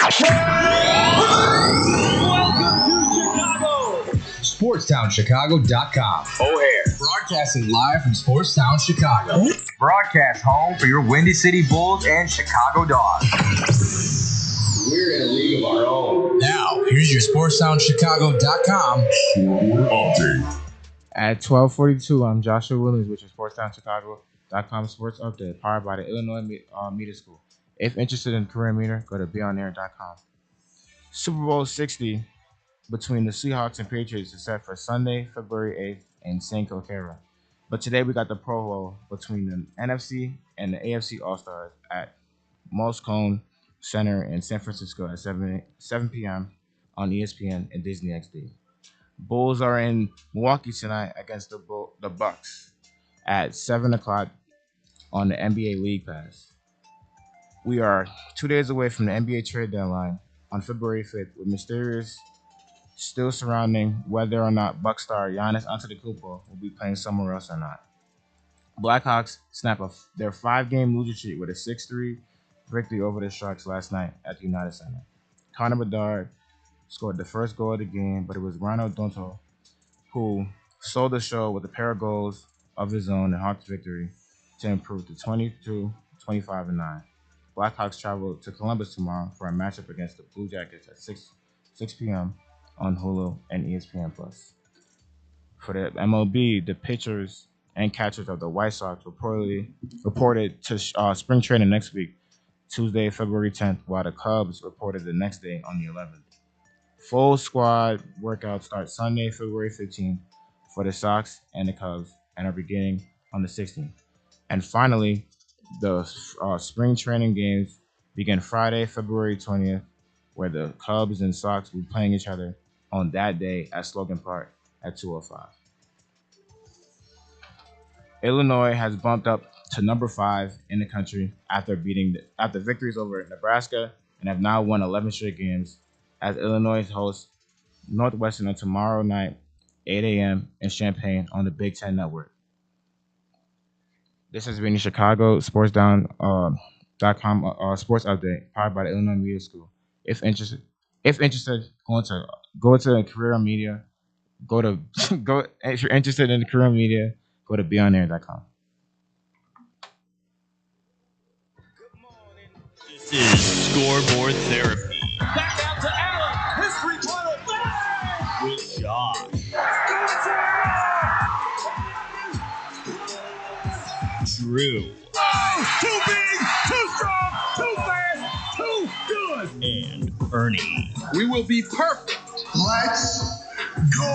Welcome to Chicago. SportstownChicago.com. O'Hare. Broadcasting live from Sportstown, Chicago. Broadcast home for your Windy City Bulls and Chicago Dogs. We're in a league of our own. Now, here's your SportstownChicago.com update. At 12:42, I'm Joshua Williams with your SportstownChicago.com sports update, powered by the Illinois Media School. If interested in career meter, go to beonair.com. Super Bowl 60 between the Seahawks and Patriots is set for Sunday, February 8th in St. Coquera. But today we got the Pro Bowl between the NFC and the AFC All-Stars at Moscone Center in San Francisco at 7 p.m. on ESPN and Disney XD. Bulls are in Milwaukee tonight against the Bucks at 7 o'clock on the NBA League Pass. We are 2 days away from the NBA trade deadline on February 5th, with mysterious still surrounding whether or not Bucks star Giannis Antetokounmpo will be playing somewhere else or not. Blackhawks snap their 5-game losing streak with a 6-3 victory over the Sharks last night at the United Center. Connor Bedard scored the first goal of the game, but it was Rano Donto who sold the show with a pair of goals of his own in Hawks' victory to improve to 22-25-9. Blackhawks travel to Columbus tomorrow for a matchup against the Blue Jackets at 6 p.m. on Hulu and ESPN+. For the MLB, the pitchers and catchers of the White Sox reported to spring training next week, Tuesday, February 10th, while the Cubs reported the next day on the 11th. Full squad workout starts Sunday, February 15th for the Sox and the Cubs and are beginning on the 16th. And finally, the spring training games begin Friday, February 20th, where the Cubs and Sox will be playing each other on that day at Slogan Park at 2:05. Illinois has bumped up to number 5 in the country after victories over Nebraska and have now won 11 straight games, as Illinois hosts Northwestern on tomorrow night, 8 a.m. in Champaign on the Big Ten Network. This has been the Chicago SportsDown.com sports update, powered by the Illinois Media School. If interested, go to career media. If you're interested in career media, go to beonair.com. This is Scoreboard Therapy. Back out to Allen. His three-pointer. With Josh. Drew. Too big, too strong, too fast, too good. And Ernie. We will be perfect. Let's go!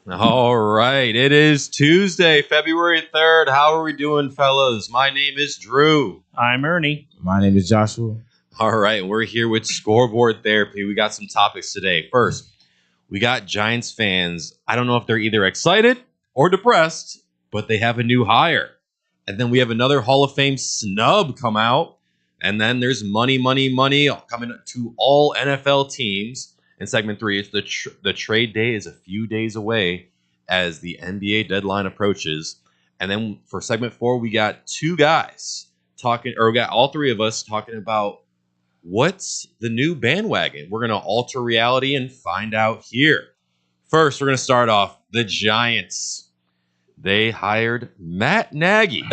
All right, it is Tuesday, February 3rd. How are we doing, fellas? My name is Drew. I'm Ernie. My name is Joshua. All right, we're here with Scoreboard Therapy. We got some topics today. First, we got Giants fans. I don't know if they're either excited or depressed, but they have a new hire. And then we have another Hall of Fame snub come out. And then there's money coming to all NFL teams. In segment 3, it's the trade day is a few days away as the NBA deadline approaches. And then for segment 4, we got two guys talking, or we got all three of us talking about what's the new bandwagon. We're going to alter reality and find out here. First, we're going to start off the Giants. They hired Matt Nagy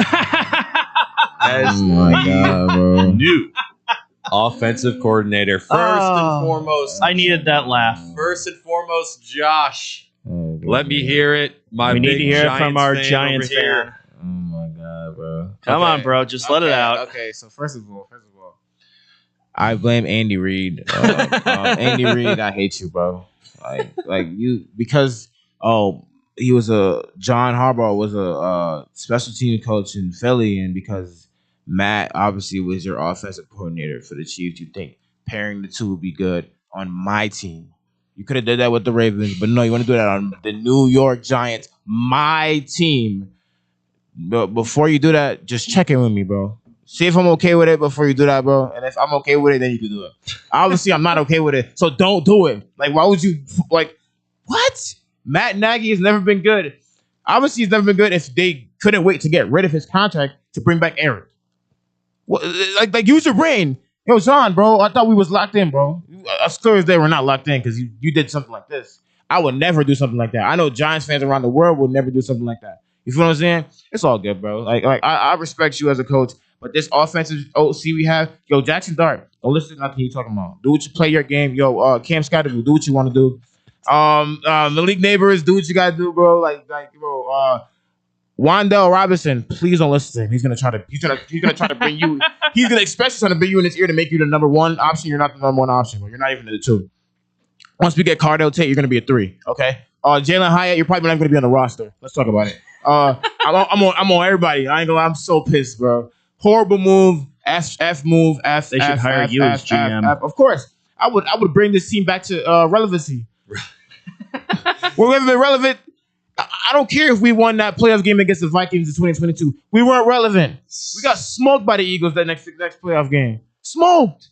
as new offensive coordinator. First and foremost, I needed that laugh. First and foremost, Josh. Let me hear it. We need to hear it from our Giants fan. Oh my God, bro! Come on, bro. Just let it out. Okay, so first of all, I blame Andy Reid. Andy Reid, I hate you, bro. Like you, because he was John Harbaugh was a special team coach in Philly, and because Matt obviously was your offensive coordinator for the Chiefs, you think pairing the two would be good on my team. You could have did that with the Ravens, but no, you want to do that on the New York Giants, my team. But before you do that, just check in with me, bro. See if I'm okay with it before you do that, bro. And if I'm okay with it, then you can do it. Obviously, I'm not okay with it, so don't do it. Like, why would you, like, what? Matt Nagy has never been good. Obviously, he's never been good if they couldn't wait to get rid of his contract to bring back Aaron. Like use your brain. Yo, John, bro, I thought we was locked in, bro. As clear as day, we're not locked in because you did something like this. I would never do something like that. I know Giants fans around the world would never do something like that. You feel what I'm saying? It's all good, bro. Like I respect you as a coach, but this offensive OC we have, yo, Jackson Dart, don't listen to nothing you talking about. Do what you play your game. Yo, Cam Scotty, do what you want to do. Malik Neighbors, do what you gotta do, bro. Wandell Robinson, please don't listen to him. He's gonna try to bring you. He's gonna especially try to bring you in his ear to make you the number one option. You're not the number one option, bro. You're not even the two. Once we get Cardell Tate, you're gonna be a 3. Okay. Jalen Hyatt, you're probably not gonna be on the roster. Let's talk about it. I'm on everybody. I ain't gonna lie, I'm so pissed, bro. Horrible move. F move. F. They should hire you as GM. Of course, I would bring this team back to relevancy. We're been relevant. I don't care if we won that playoff game against the Vikings in 2022. We weren't relevant. We got smoked by the Eagles that next playoff game. Smoked.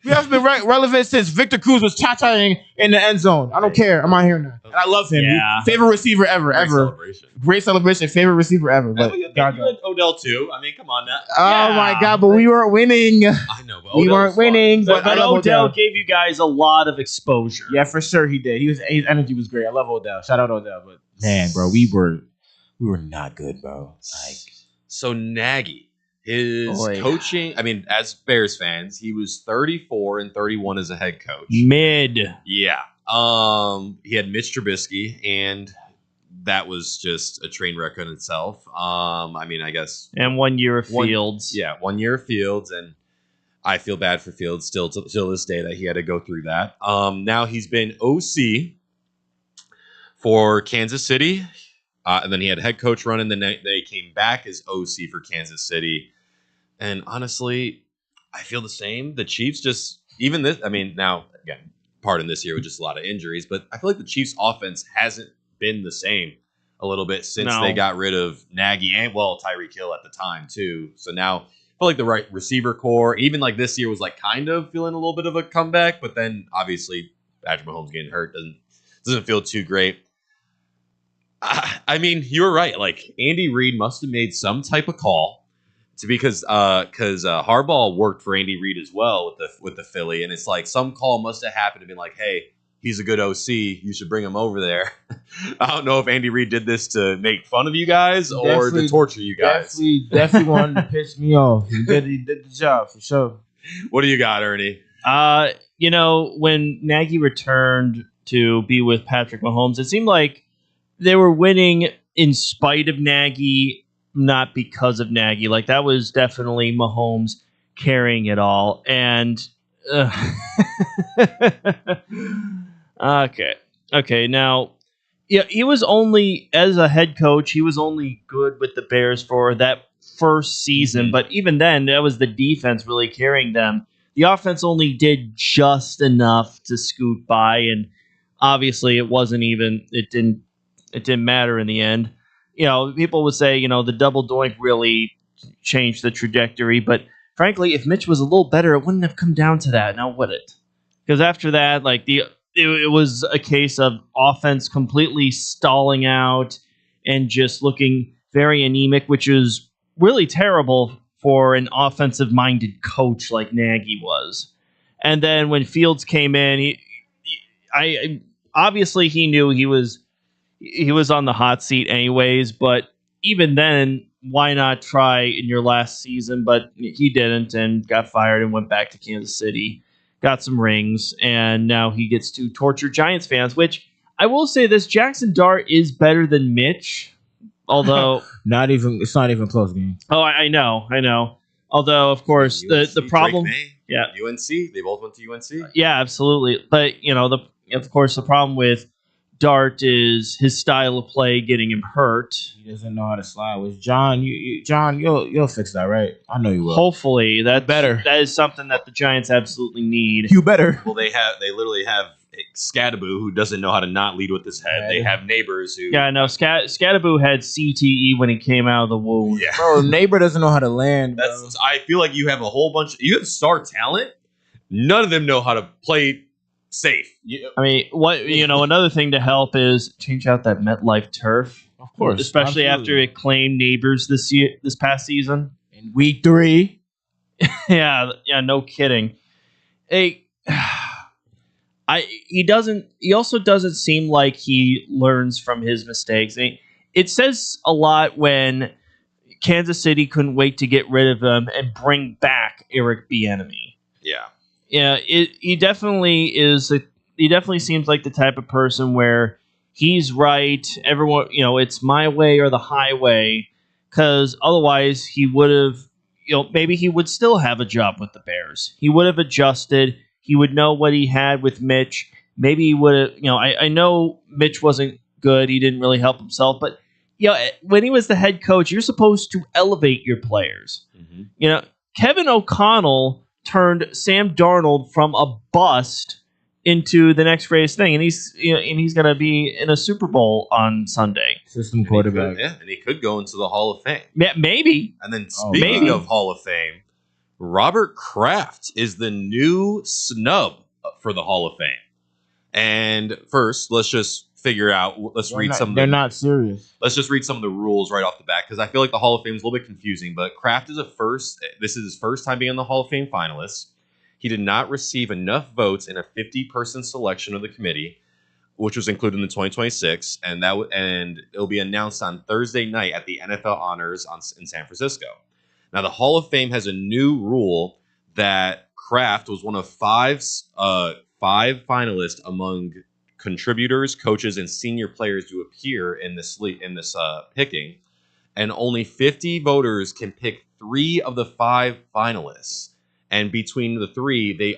We haven't been relevant since Victor Cruz was cha-chaing in the end zone. I don't care. I'm not hearing that. And I love him. Yeah. Favorite receiver ever. Great celebration. Favorite receiver ever. But you had Odell too. I mean, come on now. Oh my God! But we weren't winning. I know, but We weren't winning. But I love Odell gave you guys a lot of exposure. Yeah, for sure he did. His energy was great. I love Odell. Shout out Odell. But man, bro, we were not good, bro. So Nagy, his Boy. coaching. I mean, as Bears fans, he was 34-31 as a head coach. Mid. Yeah. He had Mitch Trubisky, and that was just a train wreck in itself. I mean, I guess. And 1 year of Fields. 1 year of Fields, and I feel bad for Fields still to this day that he had to go through that. Now he's been OC for Kansas City, and then he had a head coach run, and then they came back as OC for Kansas City. And honestly, I feel the same. The Chiefs just, even this, I mean, now, again, pardon this year with just a lot of injuries, but I feel like the Chiefs offense hasn't been the same a little bit since they got rid of Nagy and, well, Tyreek Hill at the time, too. So now I feel like the right receiver core, even like this year, was like kind of feeling a little bit of a comeback, but then obviously Patrick Mahomes getting hurt doesn't feel too great. I mean, you were right. Like, Andy Reid must have made some type of call because Harbaugh worked for Andy Reid as well with the Philly, and it's like some call must have happened to be like, hey, he's a good OC, you should bring him over there. I don't know if Andy Reid did this to make fun of you guys or to torture you guys. Definitely wanted to piss me off. He did the job for sure. What do you got, Ernie? When Nagy returned to be with Patrick Mahomes, it seemed like they were winning in spite of Nagy, not because of Nagy. Like, that was definitely Mahomes carrying it all. And okay. Now, yeah, he was only, as a head coach, he was only good with the Bears for that first season. Mm-hmm. But even then, that was the defense really carrying them. The offense only did just enough to scoot by, and obviously it didn't matter in the end. People would say, the double doink really changed the trajectory, but frankly, if Mitch was a little better, it wouldn't have come down to that, now would it? Because after that, it was a case of offense completely stalling out and just looking very anemic, which is really terrible for an offensive-minded coach like Nagy was. And then when Fields came in, obviously he knew he was on the hot seat anyways, but even then, why not try in your last season? But he didn't and got fired and went back to Kansas City, got some rings, and now he gets to torture Giants fans, which I will say this, Jackson Dart is better than Mitch, although... It's not even close, game. Oh, I know. Although, of course, the problem... Yeah. UNC, they both went to UNC? Yeah, absolutely. But, of course, the problem with Dart is his style of play getting him hurt. He doesn't know how to slide. With John, you'll fix that, right? I know you will. Hopefully, that is something that the Giants absolutely need. You better. Well, they literally have Scadaboo, who doesn't know how to not lead with his head. They have Neighbors who... Yeah, no, Scadaboo had CTE when he came out of the womb. Yeah. Bro, Neighbor doesn't know how to land, bro. I feel like you have a whole bunch... You have star talent. None of them know how to play safe. I mean, another thing to help is change out that MetLife turf. Of course. Especially absolutely. after it claimed Neighbors this past season. In week 3. Yeah, no kidding. He also doesn't seem like he learns from his mistakes. It says a lot when Kansas City couldn't wait to get rid of him and bring back Eric Bieniemy. Yeah. Yeah, he definitely is. He definitely seems like the type of person where he's right. Everyone, it's my way or the highway. Because otherwise, he would have, maybe he would still have a job with the Bears. He would have adjusted. He would know what he had with Mitch. Maybe he would have, I know Mitch wasn't good. He didn't really help himself. But, when he was the head coach, you're supposed to elevate your players. Mm-hmm. Kevin O'Connell turned Sam Darnold from a bust into the next greatest thing, and he's going to be in a Super Bowl on Sunday. System quarterback. And he could go into the Hall of Fame. Maybe. And then speaking of Hall of Fame, Robert Kraft is the new snub for the Hall of Fame. And first, let's just figure out. They're not serious. Let's just read some of the rules right off the bat because I feel like the Hall of Fame is a little bit confusing. But Kraft is this is his first time being on the Hall of Fame finalist. He did not receive enough votes in a 50-person selection of the committee, which was included in the 2026, and it'll be announced on Thursday night at the NFL Honors in San Francisco. Now, the Hall of Fame has a new rule that Kraft was one of five finalists among contributors, coaches, and senior players to appear in this picking, and only 50 voters can pick 3 of the 5 finalists. And between the 3, they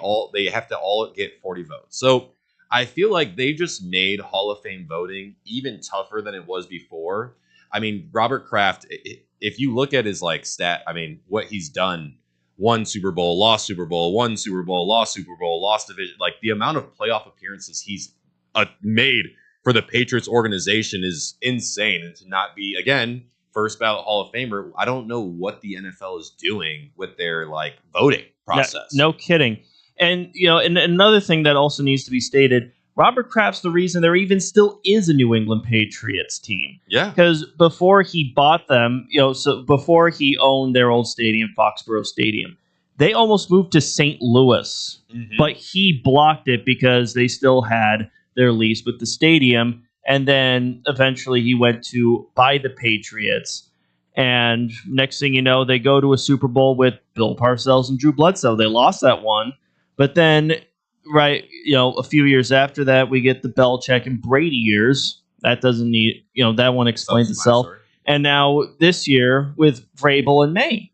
have to all get 40 votes. So I feel like they just made Hall of Fame voting even tougher than it was before. I mean, Robert Kraft, if you look at his stat, I mean, what he's done, won Super Bowl, lost Super Bowl, won Super Bowl, lost Super Bowl, lost division, the amount of playoff appearances he's made for the Patriots organization is insane. And to not be, again, first ballot Hall of Famer, I don't know what the NFL is doing with their voting process. No kidding. And and another thing that also needs to be stated, Robert Kraft's the reason there even still is a New England Patriots team. Yeah. Because before he bought them, so before he owned their old stadium, Foxborough Stadium, they almost moved to St. Louis. Mm-hmm. But he blocked it because they still had their lease with the stadium. And then eventually he went to buy the Patriots. And next thing you know, they go to a Super Bowl with Bill Parcells and Drew Bledsoe. They lost that one. But then, a few years after that, we get the Belichick and Brady years. That doesn't need, that one explains itself. And now this year with Vrabel and May.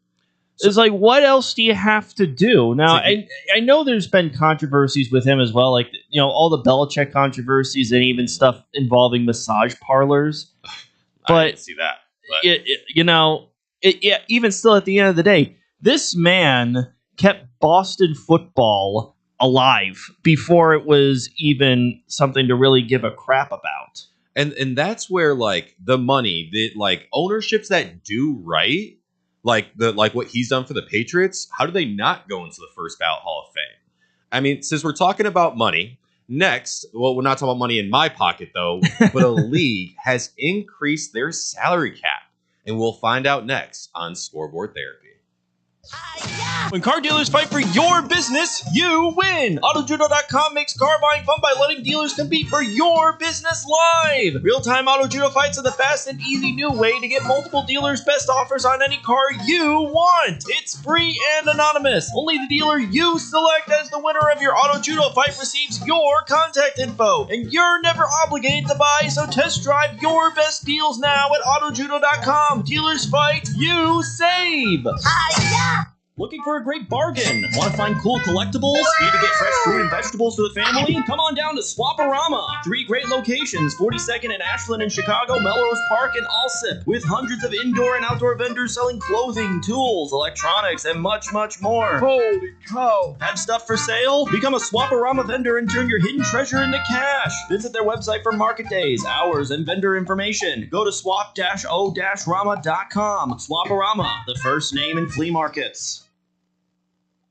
It's what else do you have to do? Now, I know there's been controversies with him as well, all the Belichick controversies and even stuff involving massage parlors. But I didn't see that. But. Even still at the end of the day, this man kept Boston football alive before it was even something to really give a crap about. And that's where the money, the ownerships that do right, what he's done for the Patriots, how do they not go into the first ballot Hall of Fame? I mean, since we're talking about money, next, well, we're not talking about money in my pocket though, but a league has increased their salary cap, and we'll find out next on Scoreboard Therapy. When car dealers fight for your business, you win! AutoJudo.com makes car buying fun by letting dealers compete for your business live! Real-time AutoJudo fights are the fast and easy new way to get multiple dealers' best offers on any car you want! It's free and anonymous! Only the dealer you select as the winner of your AutoJudo fight receives your contact info! And you're never obligated to buy, so test drive your best deals now at AutoJudo.com! Dealers fight, you save! Looking for a great bargain? Want to find cool collectibles? Need to get fresh fruit and vegetables for the family? Come on down to Swaparama. 3 great locations, 42nd and Ashland in Chicago, Melrose Park, and Alsip, with hundreds of indoor and outdoor vendors selling clothing, tools, electronics, and much, much more. Holy cow! Have stuff for sale? Become a Swaparama vendor and turn your hidden treasure into cash. Visit their website for market days, hours, and vendor information. Go to swap-o-rama.com. Swaparama, the first name in flea markets.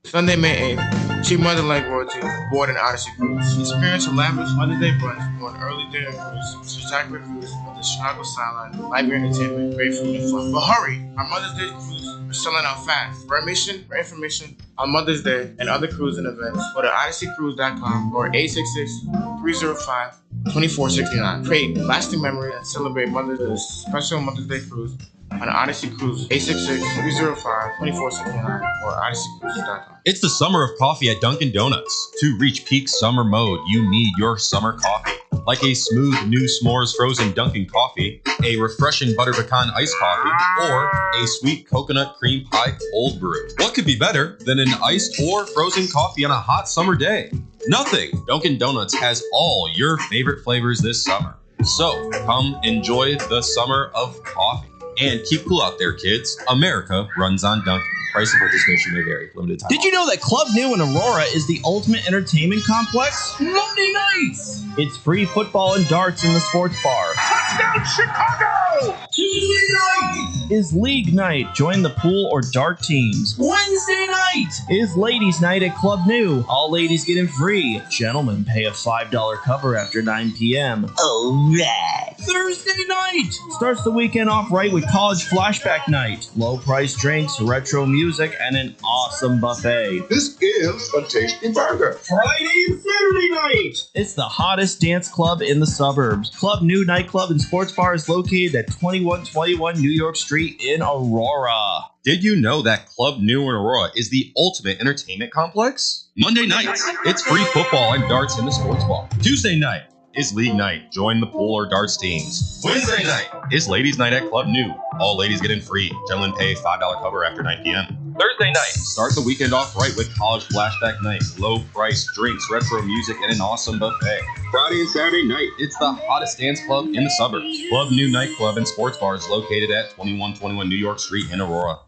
Sunday, May 8th, Treat mother like royalty. Board and Odyssey Cruise. Experience a lavish Mother's Day brunch on early dinner cruise. Spectacular views of the Chicago skyline. Live entertainment. Great food and fun. But hurry! Our Mother's Day cruise are selling out fast. For admission or information on Mother's Day and other cruising events, go to odysseycruise.com or 866-305-2469. Create lasting memory and celebrate Mother's Day special Mother's Day cruise on Odyssey Cruise, 866-305-2469 or odysseycruises.com. It's the summer of coffee at Dunkin' Donuts. To reach peak summer mode, you need your summer coffee. Like a smooth new s'mores frozen Dunkin' coffee, a refreshing butter pecan iced coffee, or a sweet coconut cream pie cold brew. What could be better than an iced or frozen coffee on a hot summer day? Nothing. Dunkin' Donuts has all your favorite flavors this summer. So come enjoy the summer of coffee. And keep cool out there, kids. America runs on Dunkin'. Price of participation may vary. Limited time. Did you know that Club New in Aurora is the ultimate entertainment complex? Monday nights! It's free football and darts in the sports bar. Touchdown, Chicago! Tuesday night is league night. Join the pool or dart teams. Wednesday night is ladies' night at Club New. All ladies get in free. Gentlemen pay a $5 cover after 9 p.m. All right. Thursday night starts the weekend off right with college flashback night. Low price drinks, retro music, and an awesome buffet. This is a tasty burger. Friday and Saturday night. It's the hottest dance club in the suburbs. Club New Nightclub and Sports Bar is located at 2121 New York Street in Aurora. Did you know that Club New in Aurora is the ultimate entertainment complex? Monday nights, it's free football and darts in the sports bar. Tuesday night is league night. Join the pool or darts teams. Wednesday night is ladies' night at Club New. All ladies get in free. Gentlemen pay $5 cover after 9 p.m. Thursday night, start the weekend off right with college flashback night. Low price drinks, retro music, and an awesome buffet. Friday and Saturday night, it's the hottest dance club in the suburbs. Club New Nightclub and Sports Bar is located at 2121 New York Street in Aurora.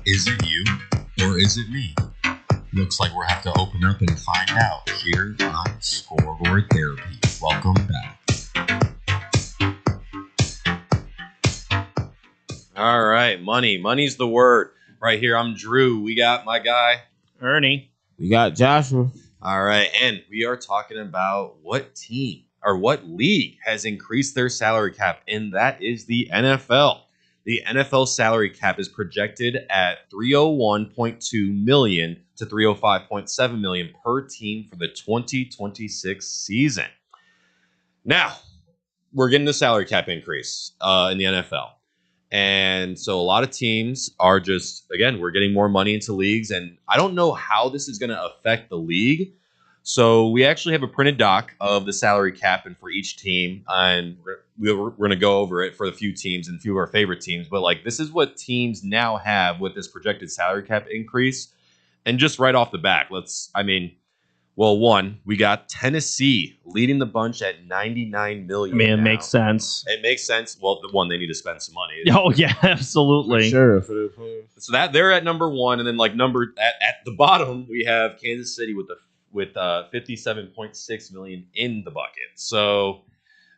Is it you or is it me? Looks like we'll have to open up and find out here on Scoreboard Therapy. Welcome back. All right, money. Money's the word. Right here, I'm Drew. We got my guy, Ernie. We got Joshua. All right, and we are talking about what team or what league has increased their salary cap, and that is the NFL. The NFL salary cap is projected at $301.2 million to $305.7 million per team for the 2026 season. Now, we're getting the salary cap increase in the NFL. And so a lot of teams are just, again, we're getting more money into leagues, and I don't know how this is going to affect the league. So we actually have a printed doc of the salary cap and for each team, and we're going to go over it for a few teams and a few of our favorite teams. But like, this is what teams now have with this projected salary cap increase. And just right off the bat, one, we got Tennessee leading the bunch at $99 million. I mean, it makes sense. It makes sense. Well, one, they need to spend some money. Oh yeah, absolutely. Sure, for the players. So that they're at number one, and then like at the bottom we have Kansas City with $57.6 million in the bucket. So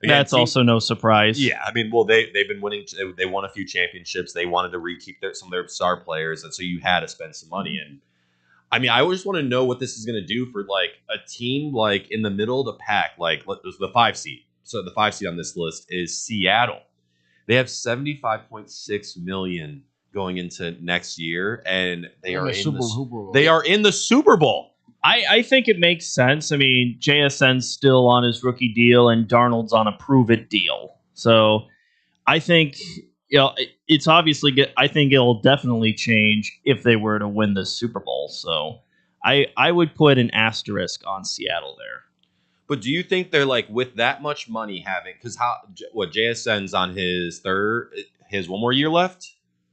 again, that's also no surprise. Yeah, I mean, well, they've been winning. They won a few championships. They wanted to keep some of their star players, and so you had to spend some money. And I mean, I just want to know what this is going to do for like a team like in the middle of the pack, like the 5 seed. So the 5 seed on this list is Seattle. They have $75.6 million going into next year, and they are in the Super Bowl. I think it makes sense. I mean, JSN's still on his rookie deal, and Darnold's on a prove-it deal. So I think it's obviously good. I think it'll definitely change if they were to win the Super Bowl. So I would put an asterisk on Seattle there. But do you think they're like with that much money having because JSN's on his one more year left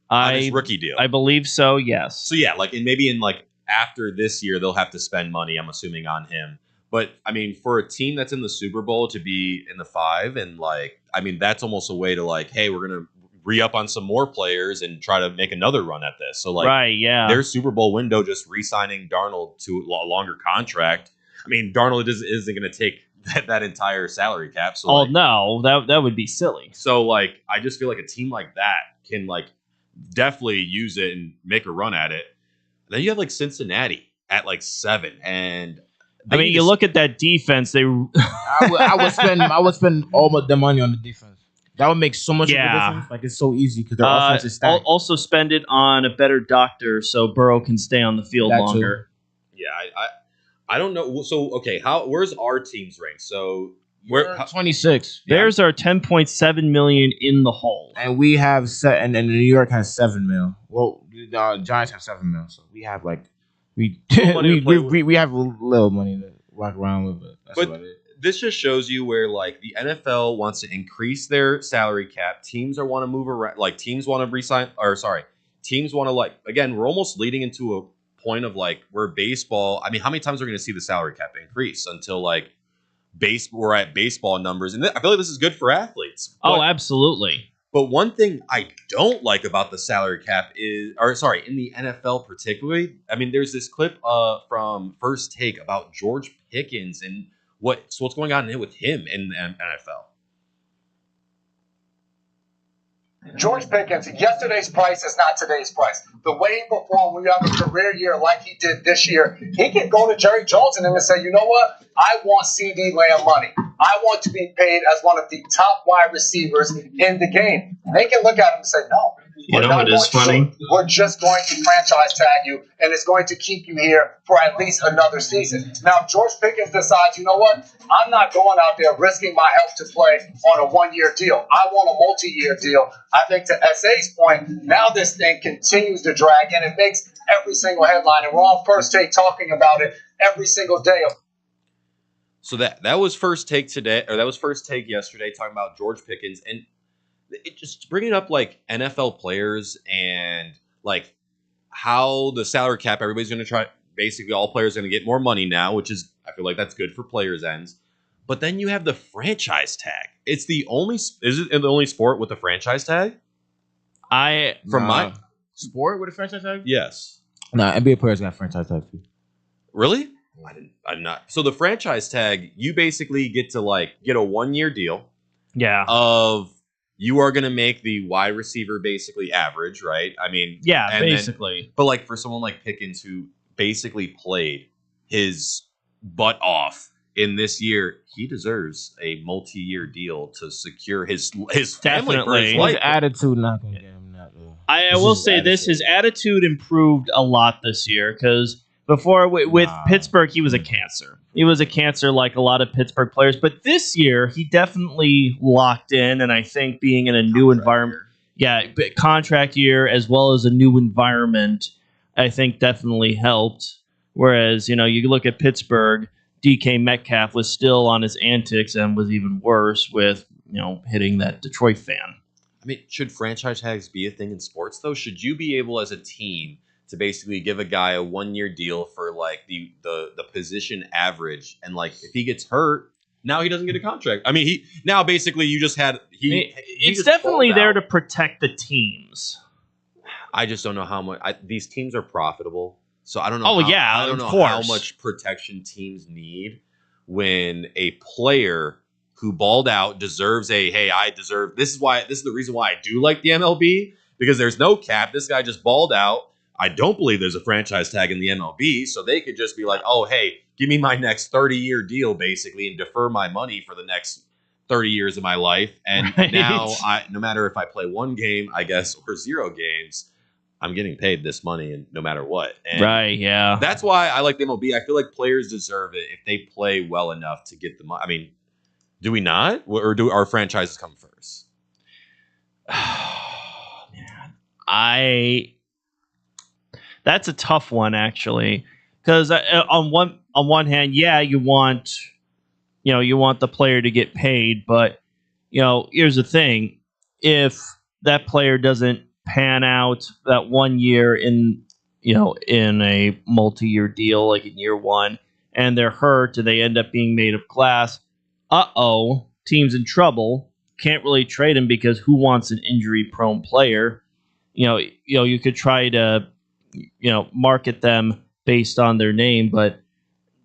on his rookie deal? I believe so. Yes. So yeah, like and maybe in like after this year they'll have to spend money. I'm assuming on him. But I mean, for a team that's in the Super Bowl to be in the 5 and like I mean that's almost a way to like, hey, we're gonna re-up on some more players and try to make another run at this. So like, right, yeah, their Super Bowl window just re-signing Darnold to a longer contract. I mean, Darnold isn't going to take that entire salary cap. So Oh no, that would be silly. So like I just feel like a team like that can like definitely use it and make a run at it. Then you have like Cincinnati at like 7, and I mean, you look at that defense. They I would spend all the money on the defense. That would make so much of a Yeah. difference. Like it's so easy because their offense is stacked. also spend it on a better doctor so Burrow can stay on the field That too. longer. Yeah, I don't know. So okay, where's our teams ranked? So We're 26. Bears are 10.7 million in the hole. And we have and New York has 7 mil. Well, the Giants have 7 mil, so we have like we money to play with. we have a little money to walk around with, but that's But about it. this just shows you where like the NFL wants to increase their salary cap. Teams want to move around. Like teams want to resign. Or sorry, teams want to like again. We're almost leading into a point of like where baseball. I mean, how many times are we going to see the salary cap increase until like we're at baseball numbers? And I feel like this is good for athletes. Oh, But- absolutely. But one thing I don't like about the salary cap is, in the NFL particularly, I mean, there's this clip from First Take about George Pickens and what's going on with him in the NFL. George Pickens, yesterday's price is not today's price. The way he performed when you have a career year like he did this year, he can go to Jerry Jones and him and say, you know what? I want CD Lamb money. I want to be paid as one of the top wide receivers in the game. They can look at him and say, no. You we're know not what is going to. funny? We're just going to franchise tag you, and it's going to keep you here for at least another season. Now, if George Pickens decides, you know what? I'm not going out there risking my health to play on a one-year deal. I want a multi-year deal. I think to SA's point, now this thing continues to drag, and it makes every single headline. And we're on First Take talking about it every single day. So that was First Take today, or that was First Take yesterday, talking about George Pickens, and it just bringing up like NFL players and like how the salary cap, everybody's going to try. Basically, all players are going to get more money now, which is I feel like that's good for players' ends. But then you have the franchise tag. Is it the only sport with the franchise tag? Sport with a franchise tag? Yes. Nah, NBA players got franchise tag too. Really? I'm not. So the franchise tag, you basically get to like get a 1-year deal Yeah. of you are going to make the wide receiver basically average, right? I mean, Yeah, and then- basically. but like for someone like Pickens who basically played his butt off in this year, he deserves a multi-year deal to secure his family for his Definitely. His life. attitude not gonna get him that. I This will is say this: attitude. his attitude improved a lot this year because before with Wow. Pittsburgh, he was a cancer. He was a cancer like a lot of Pittsburgh players. But this year, he definitely locked in, and I think being in a new environment, contract year as well as a new environment, I think definitely helped. Whereas you look at Pittsburgh, DK Metcalf was still on his antics and was even worse with hitting that Detroit fan. I mean, should franchise tags be a thing in sports though? Should you be able as a team to basically give a guy a 1-year deal for like the position average, and like if he gets hurt, now he doesn't get a contract? I mean, It's definitely there to protect the teams. I just don't know how much these teams are profitable, so I don't know. Oh, how, yeah, I don't of know how course. much protection teams need when a player who balled out deserves I deserve. This is the reason why I do like the MLB, because there's no cap. This guy just balled out. I don't believe there's a franchise tag in the MLB, so they could just be like, oh, hey, give me my next 30-year deal, basically, and defer my money for the next 30 years of my life. And Right. now, no matter if I play 1 game, I guess, or 0 games, I'm getting paid this money, and no matter what. And Right, yeah. that's why I like the MLB. I feel like players deserve it if they play well enough to get the money. I mean, do we not? Or do our franchises come first? That's a tough one, actually, because on one hand, yeah, you want the player to get paid, but here's the thing: if that player doesn't pan out that 1 year in a multi-year deal, like in year 1, and they're hurt and they end up being made of glass, team's in trouble. Can't really trade him because who wants an injury-prone player? You could try to market them based on their name, but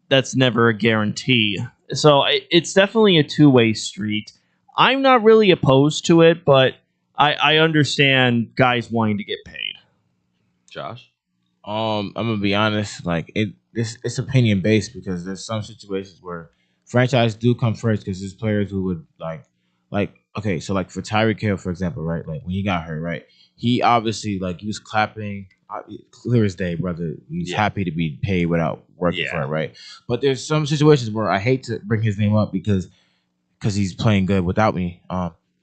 that's never a guarantee, So it's definitely a two-way street. I'm not really opposed to it, but I understand guys wanting to get paid. Josh? I'm gonna be honest. Like it's opinion based because there's some situations where franchise do come first because there's players who would like okay, so like for Tyreek Hill, for example, right? Like when he got hurt, right? He obviously he was clapping, clear as day, brother. He's happy to be paid without working for it, right? But there's some situations where I hate to bring his name up because he's playing good without me.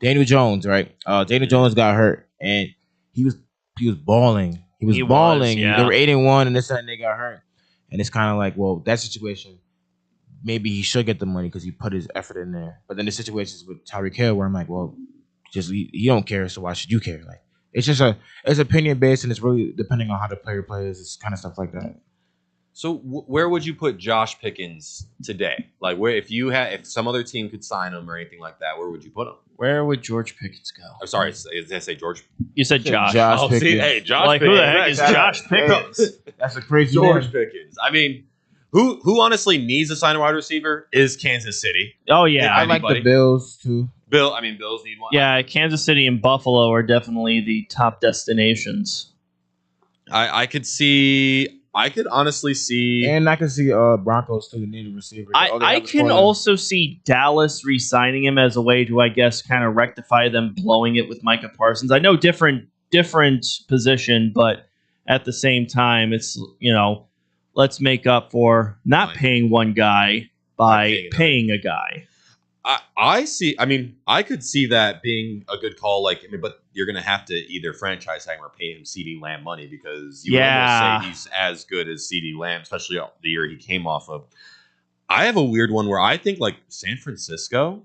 Daniel Jones, right? Daniel Jones got hurt and he was balling. He was balling. They were 8-1, and this and they got hurt. And it's kind of like, well, that situation, maybe he should get the money because he put his effort in there. But then the situations with Tyreek Hill where I'm like, well, just you don't care, so why should you care? Like it's just it's opinion based, and it's really depending on how the player plays. It's kind of stuff like that. So where would you put Josh Pickens today? Like where if some other team could sign him or anything like that, where would you put him? Where would George Pickens go? I'm sorry, did I say George? You said Josh. Oh, see, hey, Josh. Like Pickens. who the heck is Josh Pickens? That's a crazy George name. Pickens. I mean, who honestly needs to sign a wide receiver is Kansas City. Oh yeah, I like the Bills too. Bills need one. Yeah, Kansas City and Buffalo are definitely the top destinations. I could honestly see, and I can see Broncos too need a receiver. I can also see Dallas re-signing him as a way to, I guess, kind of rectify them blowing it with Micah Parsons. I know different position, but at the same time, it's let's make up for not paying one guy by paying a guy. I could see that being a good call. But you're going to have to either franchise tag him or pay him CeeDee Lamb money because you would almost say he's as good as CeeDee Lamb, especially the year he came off of. I have a weird one where I think San Francisco,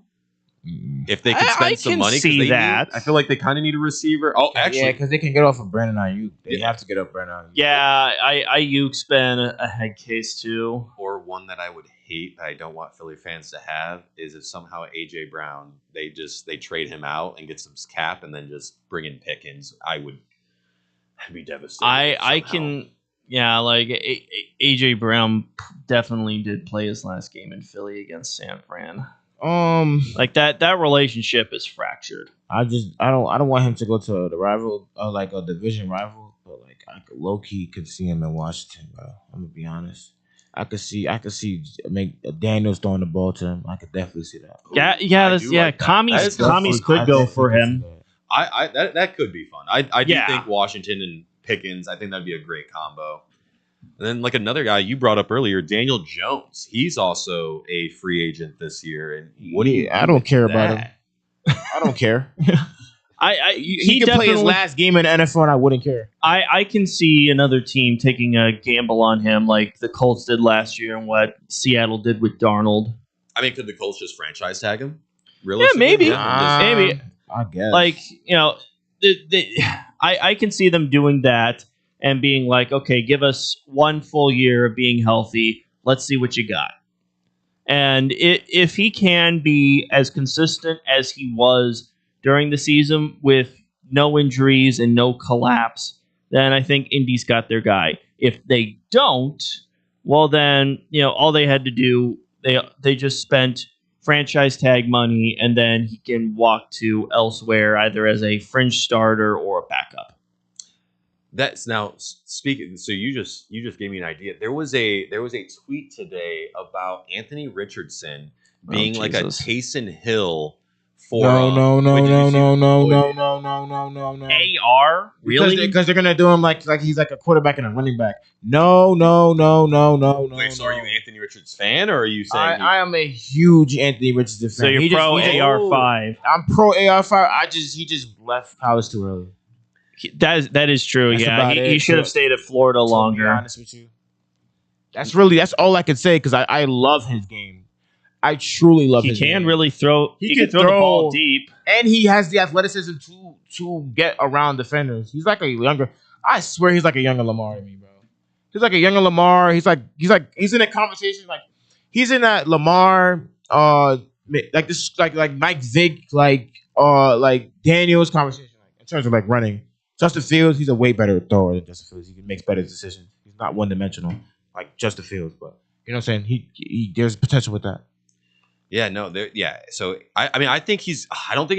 if they could spend some money, I feel like they kind of need a receiver. Oh, actually, yeah, because they can get off of Brandon Ayuk. They have to get up Brandon Ayuk. Yeah, Ayuk's been a head case too. Or one that I would hate that I don't want Philly fans to have is if somehow AJ Brown they trade him out and get some cap and then just bring in Pickens. I'd be devastated. I can AJ Brown definitely did play his last game in Philly against San Fran. That relationship is fractured. I don't want him to go to the rival, like a division rival, but I low key could see him in Washington, bro. I'm gonna be honest. I could see make Daniels throwing the ball to him. I could definitely see that. Commies could go for him. That could be fun. I do think Washington and Pickens. I think that'd be a great combo. And then another guy you brought up earlier, Daniel Jones. He's also a free agent this year. And what do you? I don't care about him. I don't care. He can play his last game in the NFL, and I wouldn't care. I can see another team taking a gamble on him, like the Colts did last year, and what Seattle did with Darnold. I mean, could the Colts just franchise tag him? Yeah, maybe. Maybe. I guess. I can see them doing that and being like, okay, give us 1 full year of being healthy. Let's see what you got. And if he can be as consistent as he was during the season with no injuries and no collapse, then I think Indy's got their guy. If they don't, well then, all they had to do, they just spent franchise tag money and then he can walk to elsewhere either as a fringe starter or a backup. That's now speaking. So you just gave me an idea. There was a tweet today about Anthony Richardson being like a Taysom Hill for no. AR really? Because they're gonna do him like he's like a quarterback and a running back. No. Wait, so are you an Anthony Richards fan or are you saying I am a huge Anthony Richardson fan? So you're pro AR5. I'm pro AR5. He just left college too early. That is true. That's he should have stayed at Florida longer. To be honest with you, that's all I could say because I love his game. I truly love his game. He can really throw. He can throw the ball deep, and he has the athleticism to get around defenders. He's like a younger. I swear, he's like a younger Lamar to me, bro. He's like a younger Lamar. He's in a conversation he's in that Lamar, like this, like Mike Vick, like Daniels conversation, in terms of running. Justin Fields, he's a way better thrower than Justin Fields. He makes better decisions. He's not one-dimensional like Justin Fields, but you know what I'm saying? He there's potential with that. Yeah, no, yeah. So I mean, I don't think he's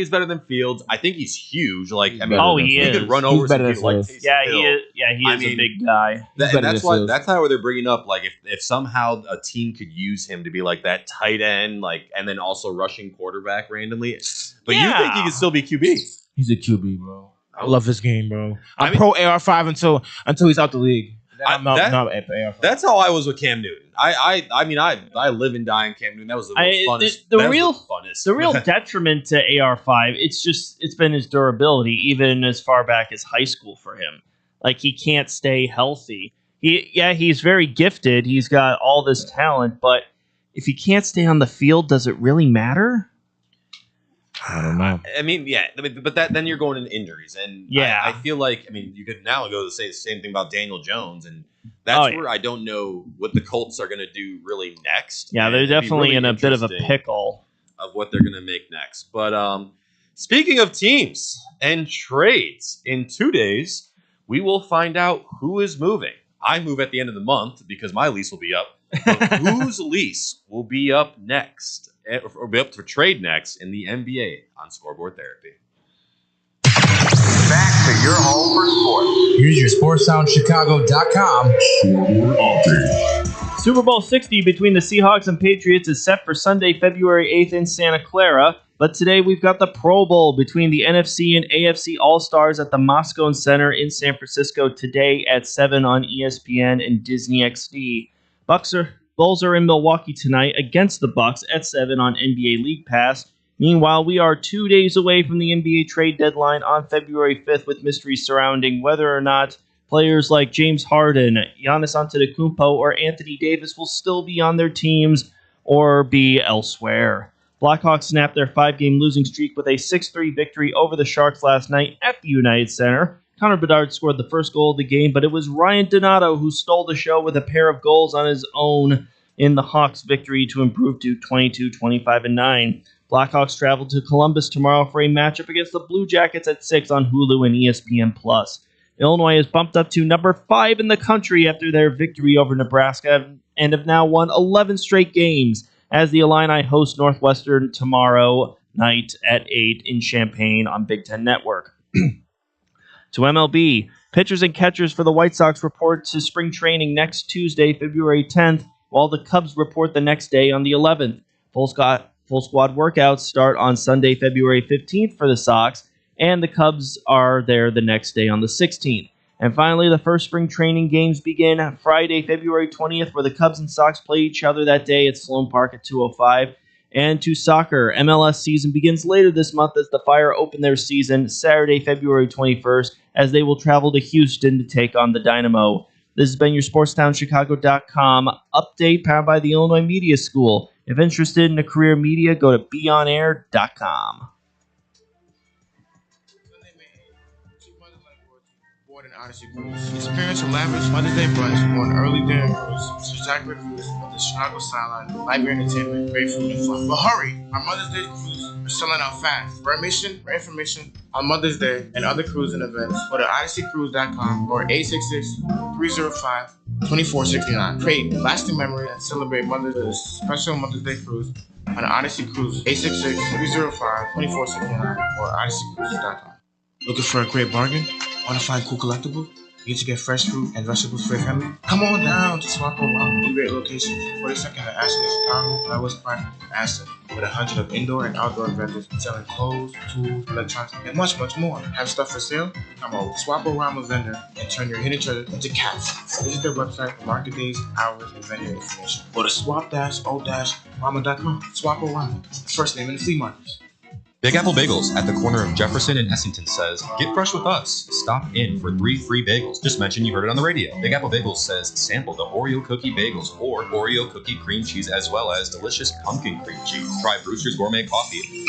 better than Fields. I think he's huge. Like, I mean, Oh, he is. could run He's over some better people than like Fields. Taysom Yeah, Hill. he is. Yeah, he is a big guy. And better that's than why Fields. that's how they're bringing up like if somehow a team could use him to be like that tight end, like, and then also rushing quarterback randomly. But you think he could still be QB? He's a QB, bro. I love his game, bro. I'm I mean- pro AR5 until he's out the league. Then I'm not at AR5. That's how I was with Cam Newton. I mean I live and die in Cam Newton. That was the most funnest. The that was real funnest. The real detriment to AR5, it's been his durability, even as far back as high school for him. Like, he can't stay healthy. He's very gifted. He's got all this talent, but if he can't stay on the field, does it really matter? I don't know. I mean, yeah, but then you're going into injuries, and Yeah. I feel like, I mean, you could now go to say the same thing about Daniel Jones, and that's yeah. where I don't know what the Colts are going to do really next. Yeah, And they're it'd be definitely really in a bit of a interesting pickle. of what they're going to make next. But speaking of teams and trades, in 2 days we will find out who is moving. I move at the end of the month because my lease will be up. But whose lease will be up next, or be up for trade next in the NBA on Scoreboard Therapy? Back to your home for sports. Here's your SportsSoundChicago.com. Super Bowl 60 between the Seahawks and Patriots is set for Sunday, February 8th in Santa Clara. But today we've got the Pro Bowl between the NFC and AFC All-Stars at the Moscone Center in San Francisco today at 7 on ESPN and Disney XD. Bulls are in Milwaukee tonight against the Bucks at 7 on NBA League Pass. Meanwhile, we are 2 days away from the NBA trade deadline on February 5th, with mysteries surrounding whether or not players like James Harden, Giannis Antetokounmpo, or Anthony Davis will still be on their teams or be elsewhere. Blackhawks snapped their 5-game losing streak with a 6-3 victory over the Sharks last night at the United Center. Connor Bedard scored the first goal of the game, but it was Ryan Donato who stole the show with a pair of goals on his own in the Hawks' victory to improve to 22-25-9. Blackhawks travel to Columbus tomorrow for a matchup against the Blue Jackets at 6 on Hulu and ESPN+. Illinois is bumped up to number 5 in the country after their victory over Nebraska and have now won 11 straight games as the Illini host Northwestern tomorrow night at 8 in Champaign on Big Ten Network. To MLB, pitchers and catchers for the White Sox report to spring training next Tuesday, February 10th, while the Cubs report the next day on the 11th. Full squad workouts start on Sunday, February 15th for the Sox, and the Cubs are there the next day on the 16th. And finally, the first spring training games begin Friday, February 20th, where the Cubs and Sox play each other that day at Sloan Park at 2:05. And to soccer, MLS season begins later this month as the Fire open their season Saturday, February 21st, as they will travel to Houston to take on the Dynamo. This has been your SportsTownChicago.com update powered by the Illinois Media School. If interested in a career in media, go to beonair.com. Board and Odyssey Cruise. Experience a lavish Mother's Day brunch on an early dinner cruise. Spectacular views of the Chicago skyline, live entertainment, great food and fun. But hurry! Our Mother's Day cruise are selling out fast. For information on Mother's Day and other cruising events, go to odysseycruise.com or 866-305-2469. Create lasting memory and celebrate Mother's Day special Mother's Day cruise on Odyssey Cruise, 866-305-2469 or odysseycruise.com. Looking for a great bargain? Want to find cool collectibles? Need to get fresh fruit and vegetables for your family? Come on down to Swap Around. Great locations, 42nd and Ashton in Chicago, and West Park in Ashton, with 100 of indoor and outdoor vendors selling clothes, tools, electronics, and much, much more. Have stuff for sale? Come on, Swap Around a vendor and turn your hidden treasure into cash. Visit their website for market days, hours, and vendor information. Go to swap-o-rama.com. Swap Around, first name in the flea markets. Big Apple Bagels at the corner of Jefferson and Essington says, get fresh with us. Stop in for 3 free bagels. Just mention you heard it on the radio. Big Apple Bagels says, sample the Oreo cookie bagels or Oreo cookie cream cheese as well as delicious pumpkin cream cheese. Try Brewster's Gourmet Coffee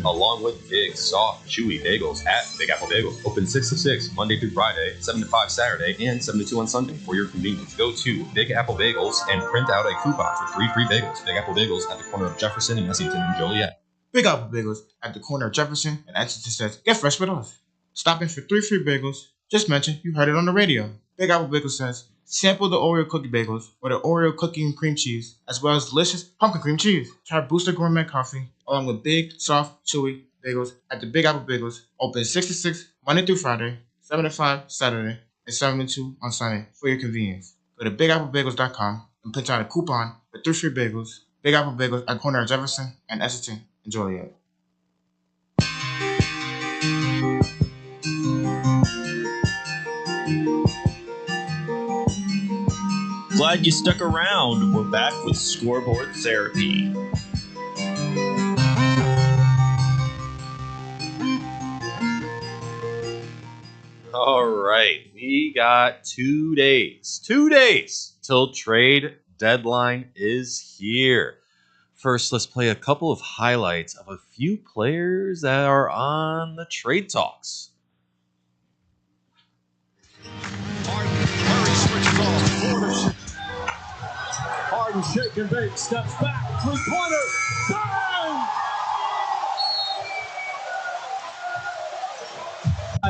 along with big, soft, chewy bagels at Big Apple Bagels. Open 6 to 6, Monday through Friday, 7 to 5 Saturday, and 7 to 2 on Sunday for your convenience. Go to Big Apple Bagels and print out a coupon for 3 free bagels. Big Apple Bagels at the corner of Jefferson and Essington and Joliet. Big Apple Bagels at the corner of Jefferson and Essington says, get fresh with us. Stop in for 3 free bagels. Just mention you heard it on the radio. Big Apple Bagels says, Sample the Oreo cookie bagels or the Oreo cookie and cream cheese, as well as delicious pumpkin cream cheese. Try Booster Gourmet Coffee, along with big, soft, chewy bagels at the Big Apple Bagels, open 6 to 6 Monday through Friday, 7 to 5 Saturday, and 7 to 2 on Sunday for your convenience. Go to BigAppleBagels.com and punch out a coupon for 3 free bagels. Big Apple Bagels at corner of Jefferson and Essington in Joliet. Glad you stuck around. We're back with Scoreboard Therapy. All right, we got 2 days. 2 days till trade deadline is here. First, let's play a couple of highlights of a few players that are on the trade talks. Murray switches off. Harden shake and bake, steps back, three-pointer, bang!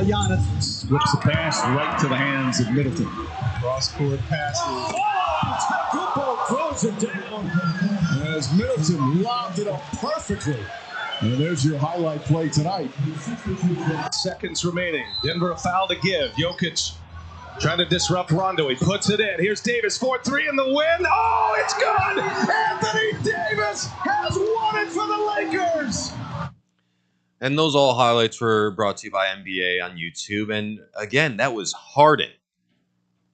Giannis whips the pass right to the hands of Middleton. Cross-court passes. Oh, throws it down as Middleton lobbed it up perfectly. And there's your highlight play tonight. Seconds remaining. Denver a foul to give. Jokic trying to disrupt Rondo. He puts it in. Here's Davis, 4-3 in the win. Oh, it's good! Anthony Davis has won it for the Lakers! And those all highlights were brought to you by NBA on YouTube. And again, that was Harden,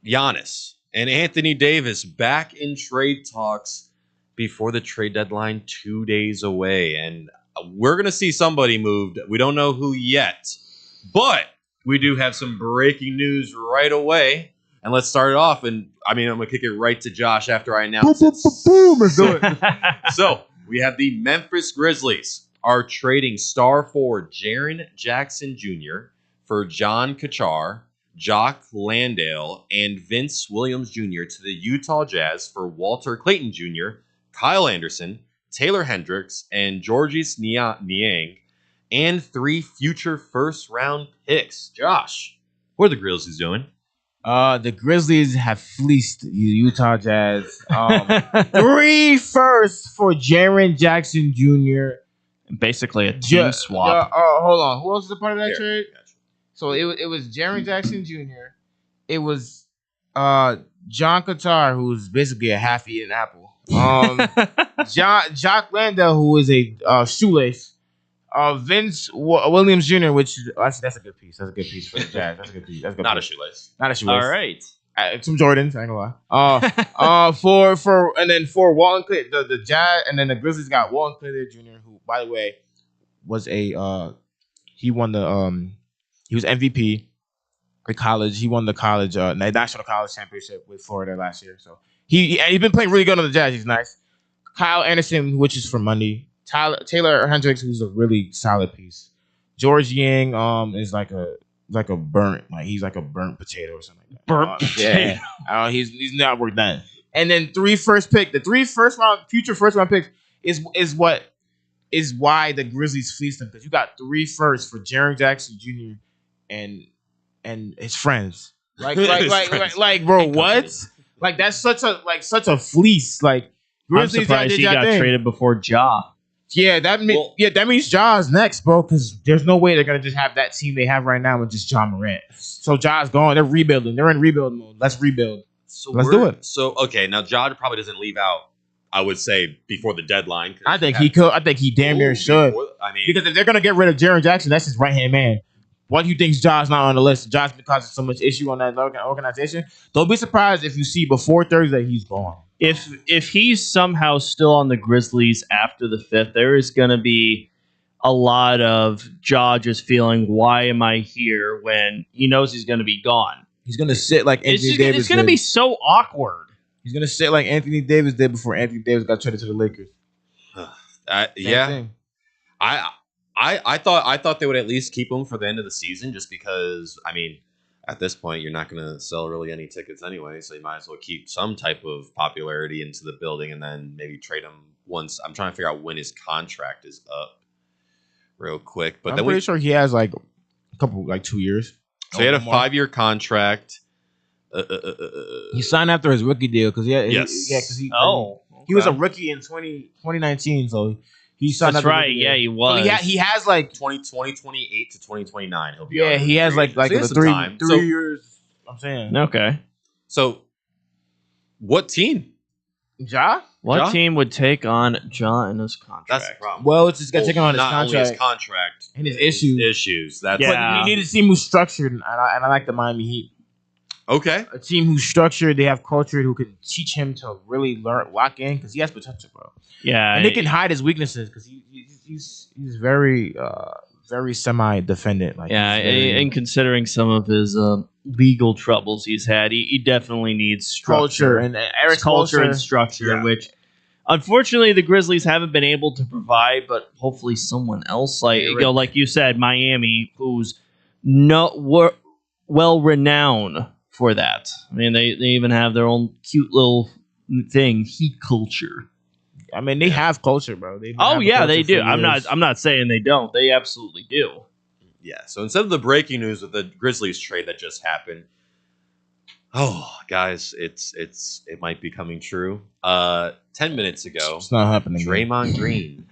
Giannis, and Anthony Davis back in trade talks before the trade deadline 2 days away. And we're going to see somebody moved. We don't know who yet, but we do have some breaking news right away. And let's start it off. And I'm going to kick it right to Josh after I announce it. Boom, let's do it. So we have the Memphis Grizzlies are trading star forward Jaren Jackson Jr. for John Kachar, Jock Landale, and Vince Williams Jr. to the Utah Jazz for Walter Clayton Jr., Kyle Anderson, Taylor Hendricks, and Georges Niang, and 3 future first-round picks. Josh, what are the Grizzlies doing? The Grizzlies have fleeced the Utah Jazz. 3 firsts for Jaren Jackson Jr. Basically a team swap. Hold on. Who else is a part of that Here. trade? So it was Jaren Jackson Jr. It was John Qatar, who's basically a half-eaten apple. Jock Landale, who is a shoelace. Vince Williams Jr., which is, actually that's a good piece. That's a good piece for the Jazz. That's a good piece. That's a good Not a piece. shoelace. Not a shoelace. All right. Some Jordans, I ain't gonna lie. For Walton Clayton, the Jazz, and then the Grizzlies got Walton Clayton Jr., who, by the way, was he won the he was MVP at college. He won the college national college championship with Florida last year. So he's been playing really good on the Jazz. He's nice. Kyle Anderson, which is for money. Taylor Hendricks, who's a really solid piece. George Yang is like a burnt, he's like a burnt potato or something like that. Burnt potato. Yeah. He's not worth that. And then 3 future first round picks is why the Grizzlies fleeced them, because you got 3 firsts for Jaren Jackson Jr. and his friends. Bro, what? Like that's such a fleece. Like Grizzlies, I'm surprised he got traded before Ja. Yeah, that means Ja's next, bro. Because there's no way they're gonna just have that team they have right now with just John Morant. So Ja's gone. They're rebuilding. They're in rebuild mode. Let's rebuild. So let's do it. So okay, now Ja probably doesn't leave out, I would say, before the deadline. I think he could. I think he damn near should. Because if they're gonna get rid of Jaren Jackson, that's his right hand man. Why do you think Ja's not on the list? Ja's been causing so much issue on that organization. Don't be surprised if you see before Thursday he's gone. If he's somehow still on the Grizzlies after the 5th, there is going to be a lot of Ja just feeling, why am I here, when he knows he's going to be gone. He's going to sit like Anthony Davis. It's going to be so awkward. He's going to sit like Anthony Davis did before Anthony Davis got traded to the Lakers. Yeah. Thing. I thought they would at least keep him for the end of the season, just because, at this point, you're not going to sell really any tickets anyway, so you might as well keep some type of popularity into the building and then maybe trade him once. I'm trying to figure out when his contract is up real quick. But I'm pretty sure he has like a couple, 2 years. So he had a 5-year contract. He signed after his rookie deal because Yes. because he Oh, he was a okay. rookie in 2019, so he signed. That's after right. rookie Yeah, deal. he was. So he has like 2028 to 2029. He'll be yeah, he has like so he the has some three time. three So- years. I'm saying Okay. So, what team? Ja. What Ja? team would take on Ja in his contract? That's the problem. Well, it's just got taken on his not contract only his contract and his issues. issues. That's Yeah. But you need a team who's structured, and I like the Miami Heat. okay. A team who's structured, they have culture, who can teach him to really lock in because he has potential, bro. Yeah, And they can hide his weaknesses because he's very very semi-defendant. Like yeah, he's very- and considering some of his legal troubles he's had, he definitely needs structure, culture and Eric's culture and structure, Yeah. which unfortunately the Grizzlies haven't been able to provide. But hopefully someone else, like you said, Miami, who's well renowned for that. I mean, they even have their own cute little thing, Heat culture. I mean, they have culture, bro. Oh yeah, they do. I'm not saying they don't. They absolutely do. Yeah. So instead of the breaking news with the Grizzlies trade that just happened, oh guys, it might be coming true. 10 minutes ago, It's not happening. Draymond Green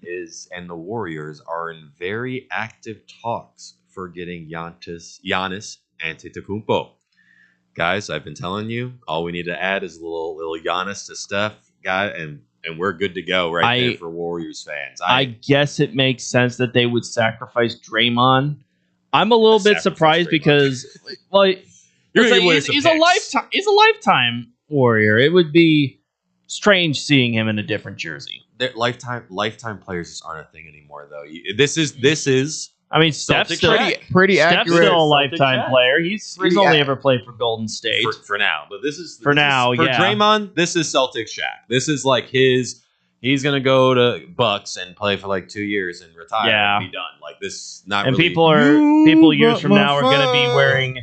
and the Warriors are in very active talks for getting Giannis Antetokounmpo. Guys, I've been telling you, all we need to add is a little Giannis to Steph, guy, and we're good to go there for Warriors fans. I guess it makes sense that they would sacrifice Draymond. I'm a little bit surprised because, well, he's a lifetime Warrior. It would be strange seeing him in a different jersey. Lifetime players just aren't a thing anymore, though. This is. I mean, Steph's Celtic still Shaq. pretty Steph's accurate. still a Celtic lifetime Shaq. player. He's only ever played for Golden State. For now, but For now, for yeah. Draymond, this is Celtic Shaq. This is like he's gonna go to Bucks and play for like 2 years and retire Yeah. and be done. Like this, not And really. people years brought from my now are going to be fire. wearing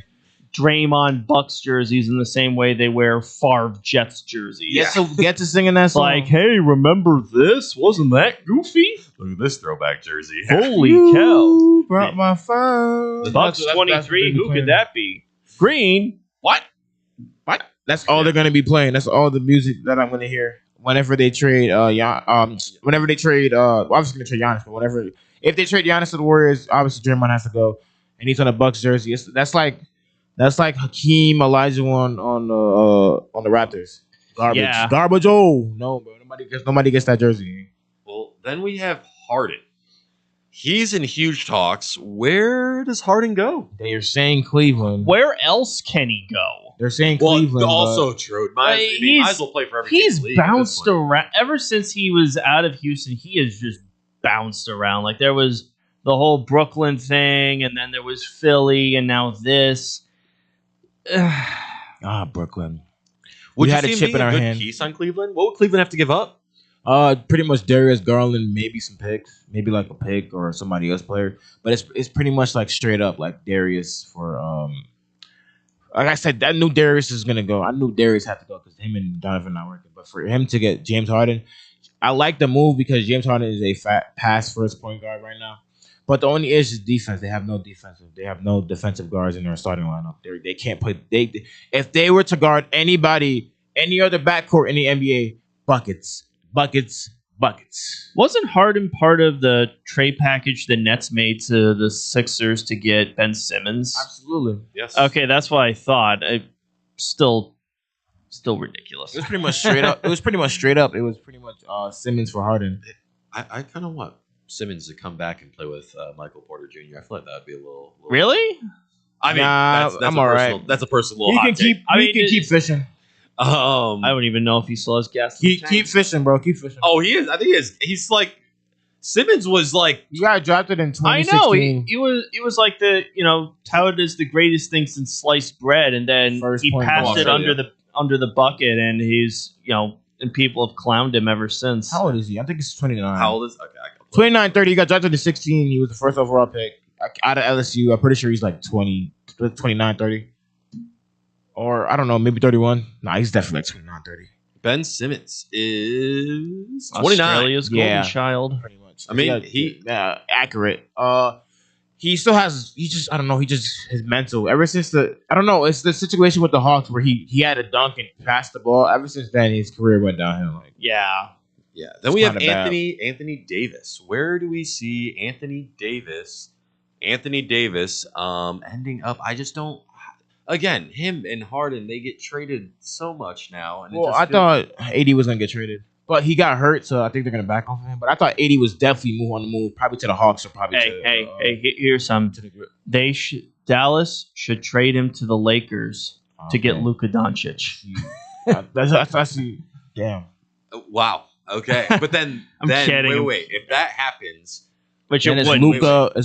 Draymond Bucks jerseys in the same way they wear Favre Jets jerseys. Get to singing that It's song. like, hey, remember this? Wasn't that goofy? Look at this throwback jersey. Holy cow! You brought my fire. Bucks 23. Who could that be? Green. What? That's all they're gonna be playing. That's all the music that I'm gonna hear whenever they trade. Whenever they trade. Obviously gonna trade Giannis, but if they trade Giannis to the Warriors, obviously Draymond has to go, and he's on a Bucks jersey. That's like Hakeem Olajuwon on the Raptors. Garbage. Yeah. Garbage. Oh no, bro. Nobody gets that jersey. Well, then we have Harden. He's in huge talks. Where does Harden go? They are saying Cleveland. Where else can he go? They're saying Cleveland. also true. Might as well play for every team in He's the league at this bounced point. around ever since he was out of Houston. He has just bounced around. Like there was the whole Brooklyn thing, and then there was Philly, and now this. Brooklyn. Would We you had a see him chip being in our a good hand. piece on Cleveland? What would Cleveland have to give up? Pretty much Darius Garland, maybe some picks, maybe like a pick or somebody else player. But it's pretty much like straight up like Darius for like I said, I knew Darius is gonna go. I knew Darius had to go because him and Donovan not working. But for him to get James Harden, I like the move because James Harden is a fat pass first point guard right now. But the only issue is defense. They have no defensive. They have no defensive guards in their starting lineup. They can't play. If they were to guard anybody, any other backcourt in the NBA, buckets. Wasn't Harden part of the trade package the Nets made to the Sixers to get Ben Simmons? Absolutely. Yes. Okay, that's what I thought. Still ridiculous. It was pretty much straight up. It was pretty much Simmons for Harden. I kind of want Simmons to come back and play with Michael Porter Jr. I feel like that would be a little Really? I mean, Nah, that's I'm a all personal, right. That's a personal. He hot can take. keep fishing. I don't even know if he still has gas. in the tank. Keep fishing, bro. Keep fishing. Oh, he is. I think he is. He's like Simmons was like. You got drafted in I 2016. know he was like the touted as the greatest thing since sliced bread, and then First he point passed it guard. under the bucket, and he's and people have clowned him ever since. How old is he? I think he's 29. How old is? Okay, I can 29, 30. He got drafted in 16. He was the first overall pick out of LSU. I'm pretty sure he's like 29, 30. Or, I don't know, maybe 31. Nah, he's definitely like 29, 30. Ben Simmons is 29. Australia's golden Yeah. child. Pretty much. I mean, accurate. he still has. I don't know. His mental. Ever since I don't know. It's the situation with the Hawks where he had a dunk and passed the ball. Ever since then, his career went downhill. Like, Yeah. Yeah. Then we have kinda bad. Anthony Davis. Where do we see Anthony Davis? Ending up. I just don't. Again, him and Harden, they get traded so much now. And I thought AD was gonna get traded, but he got hurt, so I think they're gonna back off of him. But I thought AD was definitely on the move, probably to the Hawks or probably Here's some. Dallas should trade him to the Lakers to get Luka Doncic. That's actually damn. Wow. Okay, but then I'm kidding. Wait. If that happens, Which And it it's would.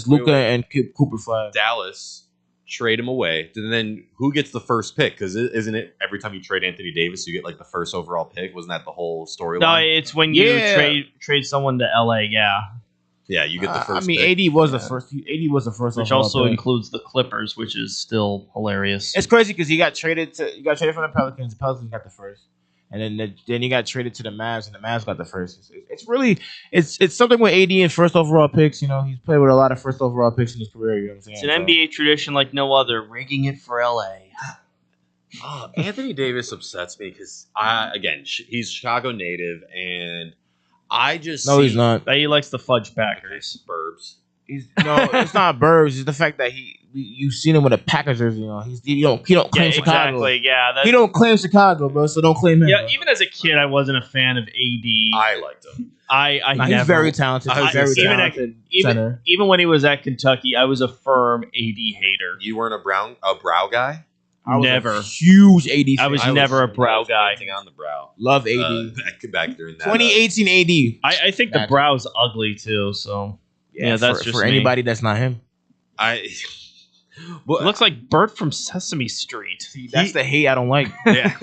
Luka and Cooper Flag. Dallas trade him away, and then who gets the first pick? Because isn't it every time you trade Anthony Davis, you get like the first overall pick? Wasn't that the whole storyline? No, it's when you trade someone to LA. Yeah, yeah, you get the first. I mean, pick. AD was the first. AD was the first, which overall also pick. includes the Clippers, which is still hilarious. It's crazy because he got traded from the Pelicans. The Pelicans got the first, and then he got traded to the Mavs, and the Mavs got the first. It's really something with AD and first overall picks. You know, he's played with a lot of first overall picks in his career. You know what I'm saying? It's an NBA tradition like no other, rigging it for LA. Oh, Anthony Davis upsets me because he's Chicago native, and I just He's not. He likes the fudge Packers. Burbs. It's not Burbs. It's the fact that you've seen him with a Packers jersey. You know, he don't claim Chicago. Exactly. Yeah, He don't claim Chicago, bro. So don't claim him. Yeah, bro. even as a kid, I wasn't a fan of AD. I liked him. He's very talented. He's very talented center. Even when he was at Kentucky, I was a firm AD hater. You weren't a brow guy. I was Never. a huge AD fan. I was never a brow guy. On the brow. Love AD. Back during that. 2018 AD. I think the brow's ugly too. So yeah, that's just for me. anybody that's not him. It looks like Bert from Sesame Street. That's the hate I don't like. Yeah.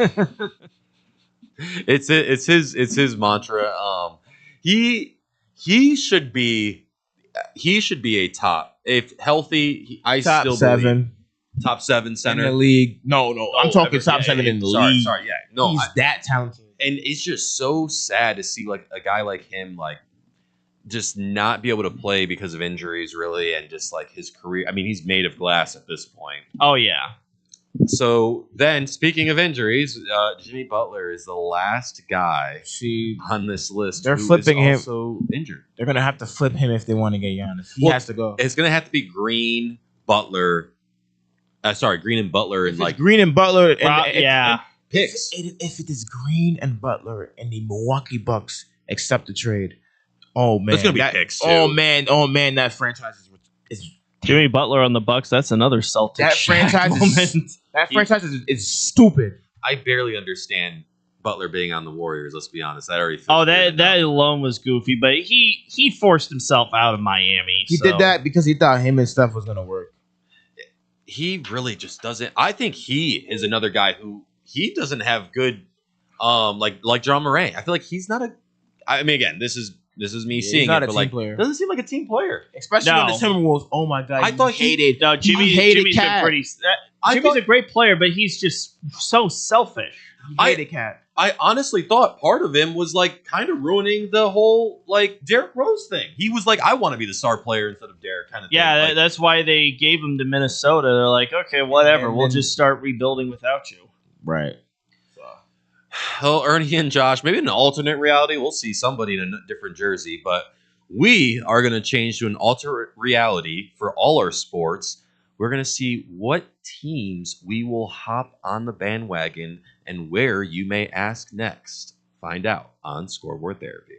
It's his mantra. He should be a top, if healthy. Top 7 top 7 center in the league. No, I'm talking top 7 in the league. Sorry, yeah, no, he's that talented. And it's just so sad to see like a guy like him like just not be able to play because of injuries, really, and just like his career. I mean, he's made of glass at this point. Oh yeah. So then, speaking of injuries, Jimmy Butler is the last guy on this list. They're who flipping is him. Also injured. They're gonna have to flip him if they want to get Giannis. He has to go. It's gonna have to be Green, Butler. Green and Butler, and like Green and Butler. And picks. If it is Green and Butler and the Milwaukee Bucks accept the trade, oh man, it's gonna be picks too. Oh man, that franchise is Jimmy Butler on the Bucks. That's another Celtics. That franchise is stupid. I barely understand Butler being on the Warriors. Let's be honest. That already. That alone was goofy, but he forced himself out of Miami. He did that because he thought him and Steph was gonna work. He really just doesn't. I think he is another guy who he doesn't have good, like John Morant. I feel like he's not a. I mean, again, this is me seeing not it, a but team like player. doesn't seem like a team player, especially in the Timberwolves. Oh my god, I thought Jimmy's been pretty. Jimmy's a great player, but he's just so selfish. I honestly thought part of him was like kind of ruining the whole like Derrick Rose thing. He was like, I want to be the star player instead of Derrick, kind of thing. Yeah, like, that's why they gave him to Minnesota. They're like, okay, whatever, we'll just start rebuilding without you. Right. Well, Ernie and Josh, maybe in an alternate reality, we'll see somebody in a different jersey, but we are going to change to an alternate reality for all our sports. We're going to see what teams we will hop on the bandwagon and where you may ask next. Find out on Scoreboard Therapy.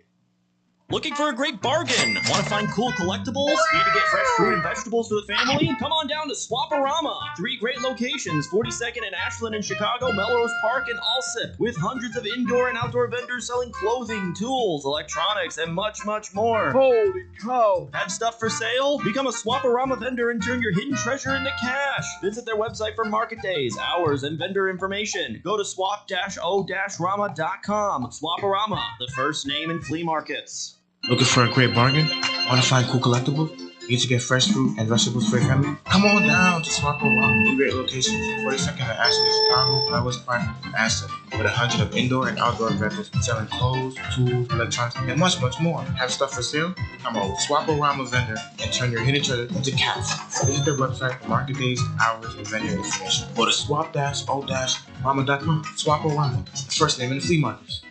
Looking for a great bargain? Want to find cool collectibles? Need to get fresh fruit and vegetables for the family? Come on down to Swaparama. 3 great locations, 42nd and Ashland in Chicago, Melrose Park, and Alsip, with hundreds of indoor and outdoor vendors selling clothing, tools, electronics, and much, much more. Holy cow. Have stuff for sale? Become a Swaparama vendor and turn your hidden treasure into cash. Visit their website for market days, hours, and vendor information. Go to swap-o-rama.com. Swaparama, the first name in flea markets. Looking for a great bargain? Want to find cool collectibles? Need to get fresh fruit and vegetables for your family? Come on down to Swaparama. 3 great locations, 42nd and Ashland, Chicago, Melrose Park, and Aston. with 100 of indoor and outdoor vendors selling clothes, tools, electronics, and much, much more. Have stuff for sale? Come on, swap around a vendor and turn your hidden treasure into cash. Visit their website for market days, hours, and vendor information. Go to swap-o-rama.com. Swap around. First name in the flea markets.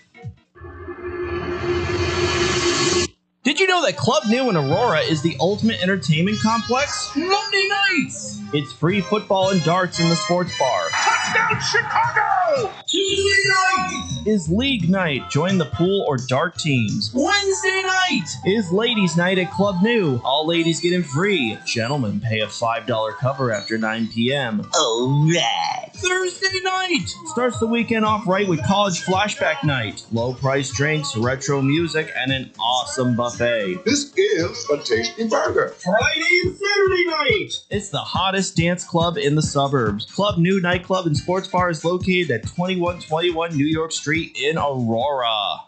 Did you know that Club New in Aurora is the ultimate entertainment complex? Monday nights! It's free football and darts in the sports bar. Touchdown Chicago! Tuesday night! Is league night. Join the pool or dart teams. Wednesday night! Is ladies night at Club New. All ladies get in free. Gentlemen pay a $5 cover after 9 p.m. Alright! Thursday night starts the weekend off right with college flashback night. Low price drinks, retro music, and an awesome buffet. This is a tasty burger. Friday and Saturday night! It's the hottest dance club in the suburbs. Club New Nightclub and Sports Bar is located at 2121 New York Street in Aurora.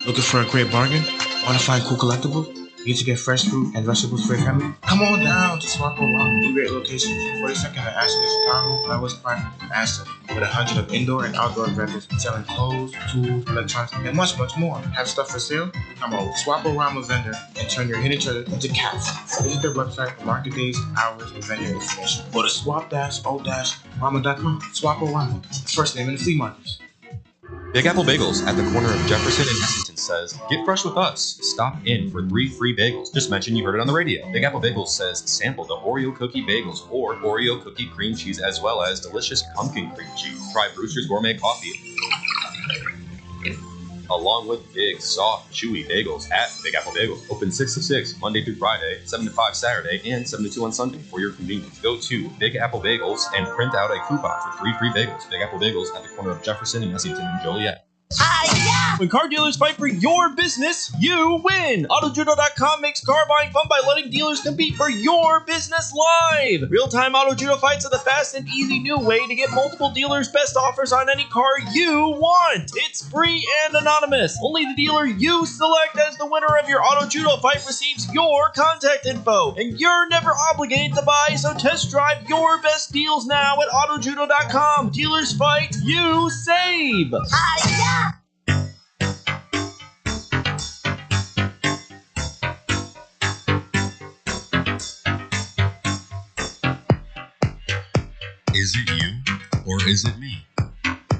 Looking for a great bargain? Want to find cool collectibles? Need to get fresh fruit and vegetables for your family? Come on down to Swap Around. Two great locations, 42nd and Ashton in Chicago, and West Park, Ashton, with 100 of indoor and outdoor vendors selling clothes, tools, electronics, and much, much more. Have stuff for sale? Come on, swap around a vendor and turn your hidden treasure into cash. Visit their website for market days, hours, and vendor information. Go to swap-o-rama.com. Swap around. First name in the flea markets. Big Apple Bagels at the corner of Jefferson and Essington says, get fresh with us. Stop in for 3 free bagels. Just mention you heard it on the radio. Big Apple Bagels says, sample the Oreo cookie bagels or Oreo cookie cream cheese as well as delicious pumpkin cream cheese. Try Brewster's Gourmet Coffee along with big, soft, chewy bagels at Big Apple Bagels. Open 6 to 6, Monday through Friday, 7 to 5 Saturday, and 7 to 2 on Sunday for your convenience. Go to Big Apple Bagels and print out a coupon for 3 free bagels. Big Apple Bagels at the corner of Jefferson and Essington and Joliet. When car dealers fight for your business, you win! AutoJudo.com makes car buying fun by letting dealers compete for your business live! Real-time AutoJudo fights are the fast and easy new way to get multiple dealers' best offers on any car you want! It's free and anonymous! Only the dealer you select as the winner of your AutoJudo fight receives your contact info! And you're never obligated to buy, so test drive your best deals now at AutoJudo.com! Dealers fight, you save! Is it you or is it me?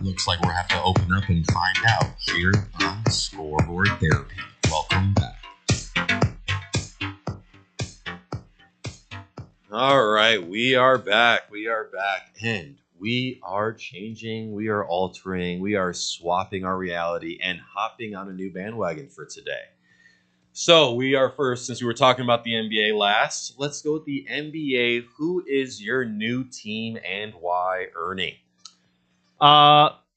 Looks like we'll have to open up and find out here on Scoreboard Therapy. Welcome back. All right, we are back. And we are changing, we are altering, we are swapping our reality and hopping on a new bandwagon for today. So we are first, since we were talking about the NBA last, let's go with the NBA. Who is your new team and why, Ernie?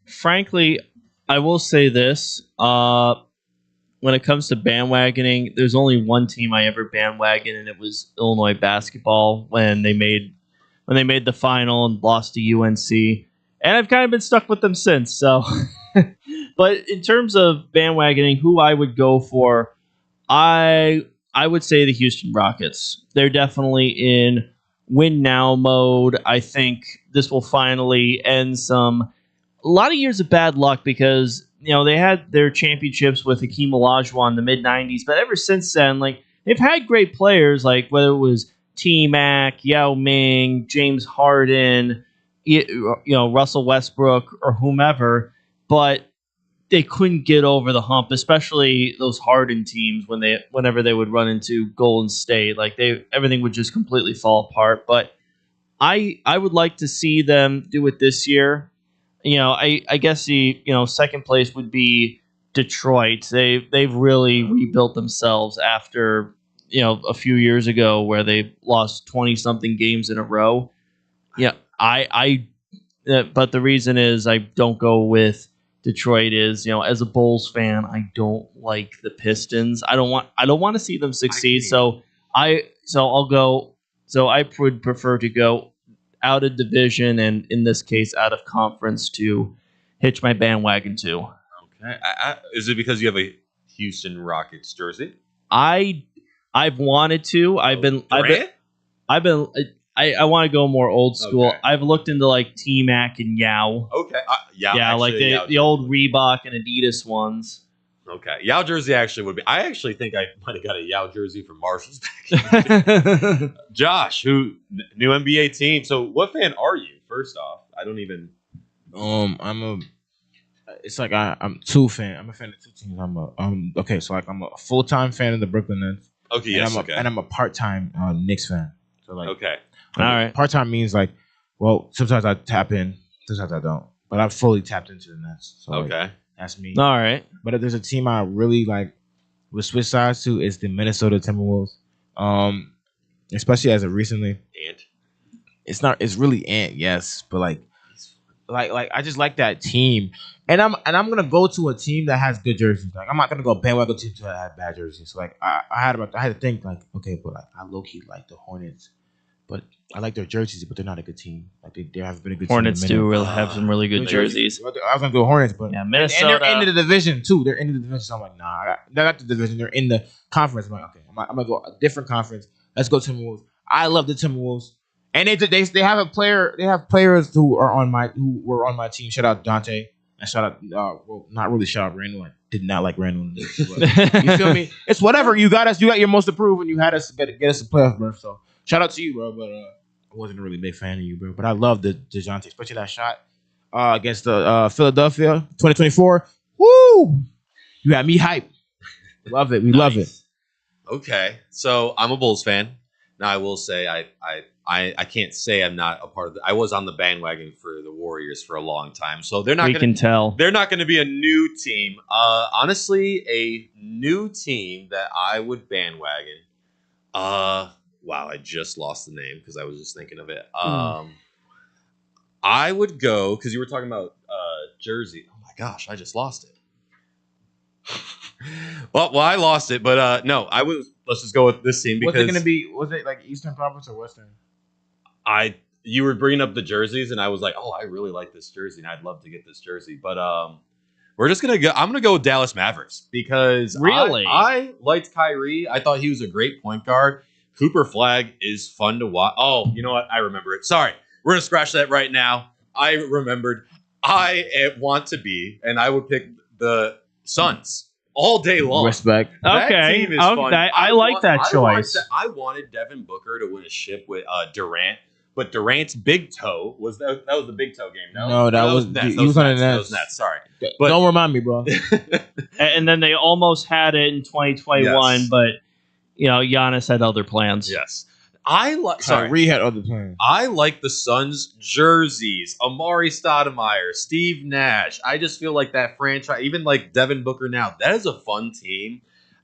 Frankly, I will say this. When it comes to bandwagoning, there's only one team I ever bandwagoned, and it was Illinois basketball when they made the final and lost to UNC. And I've kind of been stuck with them since. So, but in terms of bandwagoning, who I would go for, I would say the Houston Rockets. They're definitely in win now mode. I think this will finally end a lot of years of bad luck because they had their championships with Hakeem Olajuwon in the mid '90s, but ever since then, they've had great players, whether it was T-Mac, Yao Ming, James Harden, Russell Westbrook, or whomever, but they couldn't get over the hump, especially those Harden teams whenever they would run into Golden State. Everything would just completely fall apart. But I would like to see them do it this year. I guess the second place would be Detroit. They've really rebuilt themselves after a few years ago where they lost 20-something games in a row. Yeah, but the reason is I don't go with Detroit is, as a Bulls fan, I don't like the Pistons. I don't want to see them succeed. I would prefer to go out of division and in this case out of conference to hitch my bandwagon to. Okay. Is it because you have a Houston Rockets jersey? I've wanted to. I've been I want to go more old school. Okay. I've looked into like T-Mac and Yao. Okay. Yeah. Yeah, like actually, Yao the old Reebok and Adidas ones. Okay. Yao jersey actually would be. I actually think I might have got a Yao jersey from Marshall's back. Josh, new NBA team. So, what fan are you? First off, I don't even. It's like I'm two fan. I'm a fan of two teams. Okay. So like I'm a full time fan of the Brooklyn Nets. Okay. Yes. And I'm a part time Knicks fan. So like, Okay. All right. Part time means like, well, sometimes I tap in, sometimes I don't, but I'm fully tapped into the Nets. So like, Okay. that's me. All right. But if there's a team I really like, would switch sides to, is the Minnesota Timberwolves. Especially as of recently, And it's really Ant, yes, but like I just like that team, and I'm gonna go to a team that has good jerseys. Like I'm not gonna go bandwagon team that have bad jerseys. So like I had to think like, okay, but like I low key like the Hornets, but I like their jerseys, but they're not a good team. Like they have been a good Hornets team. do really have some really good jerseys. I was gonna go Hornets, but Yeah, and Minnesota. they're into the division too. They're into the division. So I'm like, nah, they're not the division. They're in the conference. I'm like, okay, I'm gonna go a different conference. Let's go Timberwolves. I love the Timberwolves, and they have a player. They have players who were on my team. Shout out Dante, and shout out well, not really shout out Randall. I did not like Randall. But, you feel me? It's whatever. You got your most approved, and you had us get us a playoff berth. So shout out to you, bro. But I wasn't a really big fan of you, bro. But I love the DeJounte, especially that shot against the Philadelphia 2024. Woo! You had me hype. Love it. We love it. okay, so I'm a Bulls fan. Now I will say I can't say I'm not a part of I was on the bandwagon for the Warriors for a long time, so they're not. We can tell. They're not going to be a new team. Honestly, a new team that I would bandwagon. Wow, I just lost the name because I was just thinking of it. I would go because you were talking about Jersey. Oh my gosh, I just lost it. well, I lost it, but no, I was. Let's just go with this team because Was it going to be? Was it like Eastern Conference or Western? You were bringing up the jerseys, and I was like, oh, I really like this jersey, and I'd love to get this jersey, but we're just gonna go. I'm gonna go with Dallas Mavericks because Really? I liked Kyrie. I thought he was a great point guard. Cooper Flag is fun to watch. Oh, you know what? I remember it. Sorry, we're gonna scratch that right now. I remembered. I want to be, and I would pick the Suns all day long. Respect. That Okay, team is fun. I like that choice. I wanted Devin Booker to win a ship with Durant, but Durant's big toe was that was the big toe game. No, that was Nets. he was on the That Nets. was Nets. Sorry, but Don't remind me, bro. And then they almost had it in 2021, Yes. but Giannis had other plans. yes, I like. Sorry, Kyrie had other plans. I like the Suns jerseys. Amari Stoudemire, Steve Nash. I just feel like that franchise, even like Devin Booker now, that is a fun team.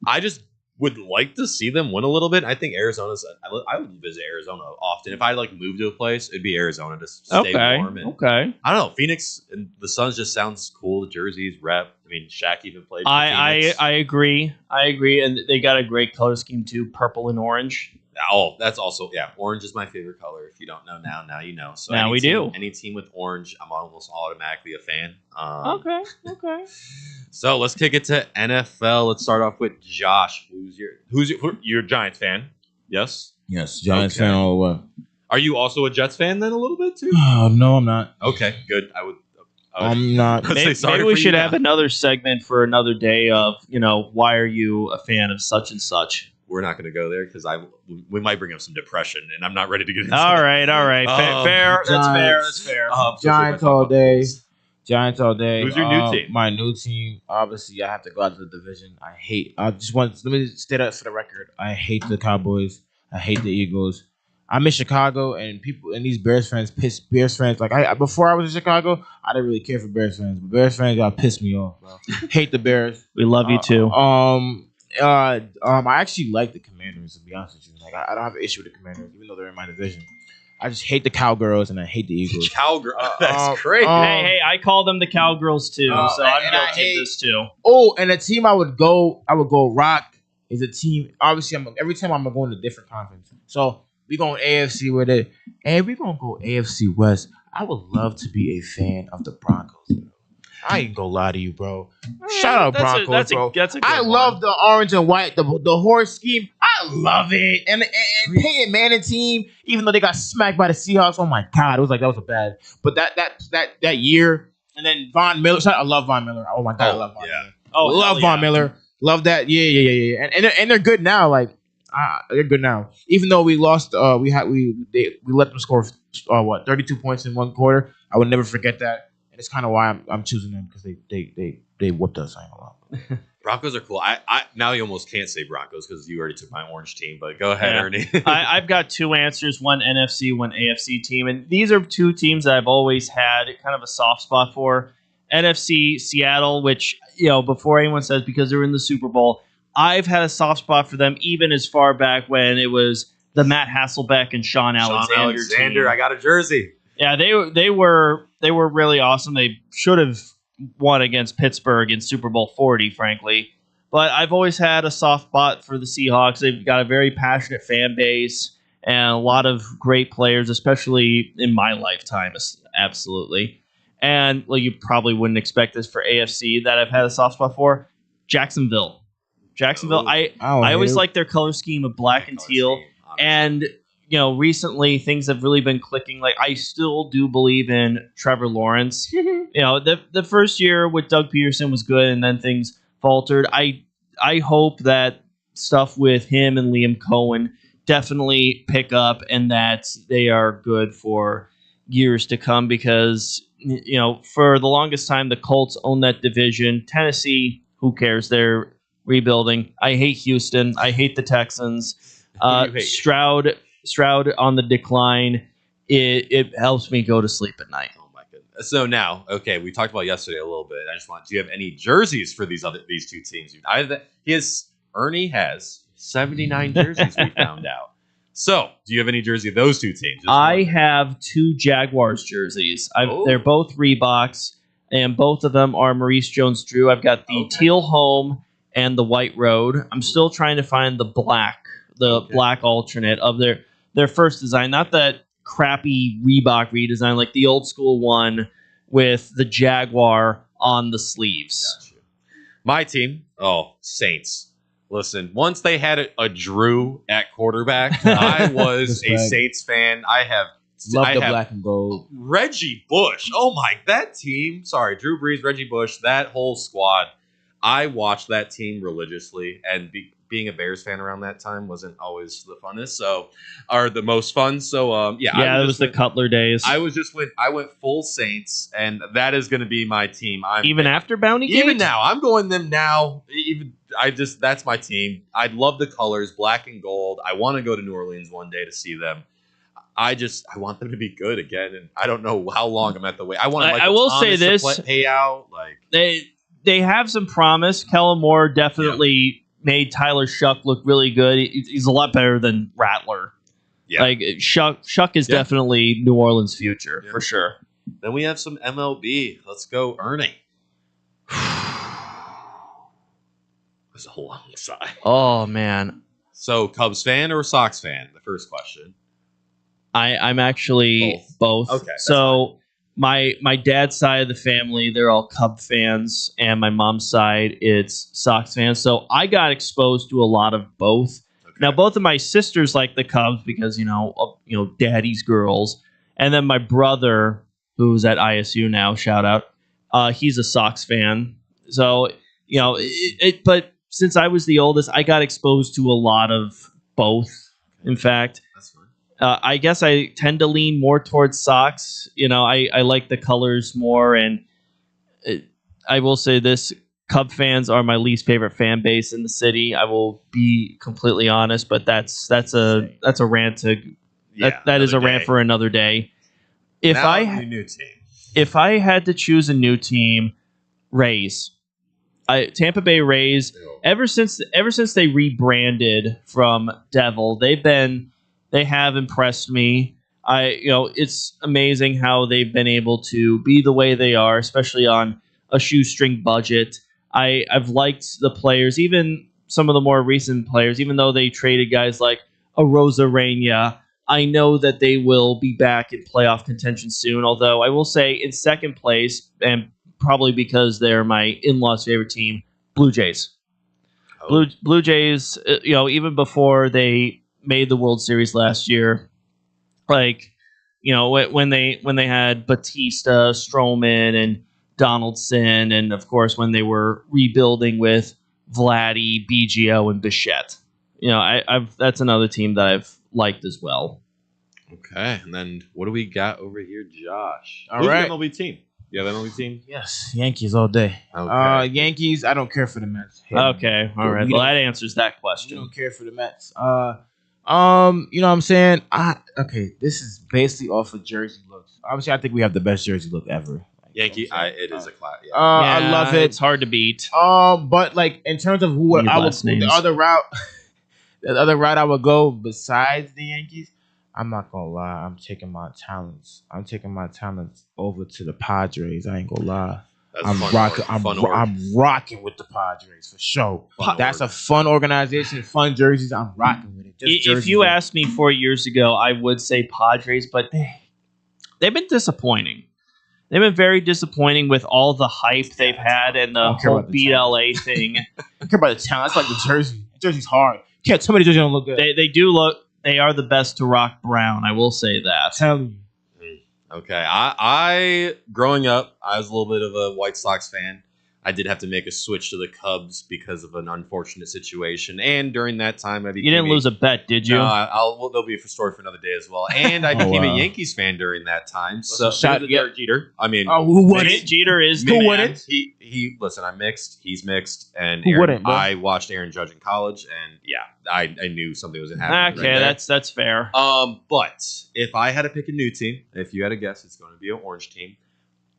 I just would like to see them win a little bit. I think Arizona's. I would visit Arizona often. If I move to a place, it'd be Arizona to stay warm. And, Okay. I don't know. Phoenix and the Suns just sounds cool. The jerseys, rep. I mean, Shaq even played for Phoenix. I agree. And they got a great color scheme too, purple and orange. Oh, that's also orange is my favorite color. If you don't know now you know. So Now we do. Any team with orange, I'm almost automatically a fan. Okay. So let's kick it to NFL. Let's start off with Josh. You're a Giants fan? Yes. Yes, Giants Okay. fan all the way. Are you also a Jets fan then a little bit too? Oh no, I'm not. Okay, good. I would. I'm not. I'd say Maybe, sorry maybe we for should you have now. another segment for another day of why are you a fan of such and such. We're not going to go there because we might bring up some depression, and I'm not ready to get into All that. right. Fair. That's fair. Giants all day. Giants all day. Who's your new team? My new team. Obviously, I have to go out to the division. Let me state that for the record. I hate the Cowboys. I hate the Eagles. I'm in Chicago, and these Bears fans piss Bears fans. Like before I was in Chicago, I didn't really care for Bears fans, but Bears fans got pissed me off, bro. Hate the Bears. We love you too. I actually like the Commanders, to be honest with you. Like I don't have an issue with the Commanders, even though they're in my division. I just hate the Cowgirls and I hate the Eagles. Cowgirl. That's crazy. Hey, I call them the Cowgirls too, so I'm and I guilty hate- of this too. Oh, and a team I would go rock is a team. Obviously, every time I'm going to a different conference. So we going AFC with it, and we gonna go AFC West. I would love to be a fan of the Broncos, bro. I ain't gonna lie to you, bro. Shout out Broncos, bro. That's a good I one. love the orange and white, the horse scheme. I I love it. And Peyton Manning team, even though they got smacked by the Seahawks, oh my God, it was like that was a bad. But that year, and then Von Miller. I love Von Miller. Oh my God, I love Von Miller. Oh, love Von Miller. Love that. Yeah. And they're good now. Like they're good now. Even though we lost, we let them score 32 points in one quarter. I would never forget that. And it's kind of why I'm choosing them because they whooped us. I ain't gonna lie. Broncos are cool. I now you almost can't say Broncos because you already took my orange team. But go ahead, Ernie. I've got two answers: one NFC, one AFC team, and these are two teams that I've always had kind of a soft spot for. NFC, Seattle, which before anyone says because they're in the Super Bowl, I've had a soft spot for them even as far back when it was the Matt Hasselbeck and Sean Alexander team. I got a jersey. Yeah, they were really awesome. They should have won against Pittsburgh in Super Bowl 40, frankly. But I've always had a soft spot for the Seahawks. They've got a very passionate fan base and a lot of great players, especially in my lifetime, absolutely. And you probably wouldn't expect this for AFC that I've had a soft spot for. Jacksonville. I always like their color scheme of black and teal. And recently things have really been clicking. Like I still do believe in Trevor Lawrence. The first year with Doug Peterson was good, and then things faltered. I hope that stuff with him and Liam Cohen definitely pick up, and that they are good for years to come. Because for the longest time the Colts own that division. Tennessee, who cares? They're rebuilding. I hate Houston. I hate the Texans. Stroud on the decline. It helps me go to sleep at night. Oh my goodness. So now, okay, we talked about yesterday a little bit. Do you have any jerseys for these two teams? Ernie has 79 jerseys we found out. So, do you have any jersey of those two teams? I have two Jaguars jerseys. They're both Reeboks, and both of them are Maurice Jones-Drew. I've got the teal home and the white road. I'm still trying to find the black alternate of their first design, not that crappy Reebok redesign, like the old school one with the Jaguar on the sleeves. Gotcha. My team, Saints. Listen, once they had a Drew at quarterback, I was a Saints fan. I have black and gold. Reggie Bush. Oh my, that team. Sorry, Drew Brees, Reggie Bush, that whole squad. I watched that team religiously, and being a Bears fan around that time wasn't always the funnest, or the most fun. So it was the Cutler days. I went full Saints, and that is going to be my team. Even after Bounty Gate? Even now, I'm going them now. That's my team. I love the colors, black and gold. I want to go to New Orleans one day to see them. I want them to be good again, and I don't know how long I'm at the wait. I want. I will say this: payout. They have some promise. Kellen Moore definitely made Tyler Shuck look really good. He's a lot better than Rattler. Yeah. Shuck is definitely New Orleans' future for sure. Then we have some MLB. Let's go, Ernie. That's a long sigh. Oh man. So Cubs fan or Sox fan? The first question. I'm actually both. Okay. So my dad's side of the family, they're all Cub fans, and my mom's side, it's Sox fans. So I got exposed to a lot of both. Okay. Now, both of my sisters like the Cubs because daddy's girls, and then my brother, who's at ISU now, shout out, he's a Sox fan. So but since I was the oldest, I got exposed to a lot of both. In fact. I guess I tend to lean more towards Sox. I like the colors more, and I will say this: Cub fans are my least favorite fan base in the city. I will be completely honest, but that's a rant that is a rant for another day. If I had to choose a new team, Rays. Tampa Bay Rays. Ever since they rebranded from Devil, they have impressed me. It's amazing how they've been able to be the way they are, especially on a shoestring budget. I've liked the players, even some of the more recent players, even though they traded guys like a Rosarena. I know that they will be back in playoff contention soon, although I will say in second place, and probably because they're my in-laws' favorite team, Blue Jays. Blue Jays, even before they made the World Series last year, like, when they had Batista, Stroman, and Donaldson, and of course when they were rebuilding with Vladdy, BGO, and Bichette. That's another team that I've liked as well. Okay, and then what do we got over here, Josh? All Who's right. your MLB team? You have MLB team? Yes, Yankees all day. Okay. Yankees. I don't care for the Mets. Okay, all right. Well, that answers that You question. don't care for the Mets. You know what I'm saying? This is basically off of jersey looks. Obviously, I think we have the best jersey look ever. Yankee, it is a class. Yeah. I love it. It's hard to beat. But like in terms of who Your I would, last names. the other route I would go besides the Yankees, I'm not gonna lie. I'm taking my talents over to the Padres. I ain't gonna lie. That's I'm fun rocking. org. I'm rocking with the Padres for sure. Fun That's org. a fun organization, fun jerseys. I'm rocking with it. Just If jerseys. you asked me 4 years ago, I would say Padres, but they've been disappointing. They've been very disappointing with all the hype they've had and the don't care whole about the Beat LA thing. I don't care about the talent. That's like the jersey. The jersey's hard. You can't tell me the jersey don't look good. They do look. They are the best to rock brown. I will say that. I'm telling you. Okay. I growing up, I was a little bit of a White Sox fan. I did have to make a switch to the Cubs because of an unfortunate situation. And during that time, I became You didn't lose a bet, did you? No, there'll be a story for another day as well. And I became a Yankees fan during that time. So Shot- Derek Jeter. I mean, Who wouldn't? Jeter is Who the wouldn't? man. He listen. I'm mixed. He's mixed, and Who Aaron, wouldn't, bro? I watched Aaron Judge in college, and I knew something was happening. Okay, right there. that's fair. But if I had to pick a new team, if you had to guess, it's going to be an orange team.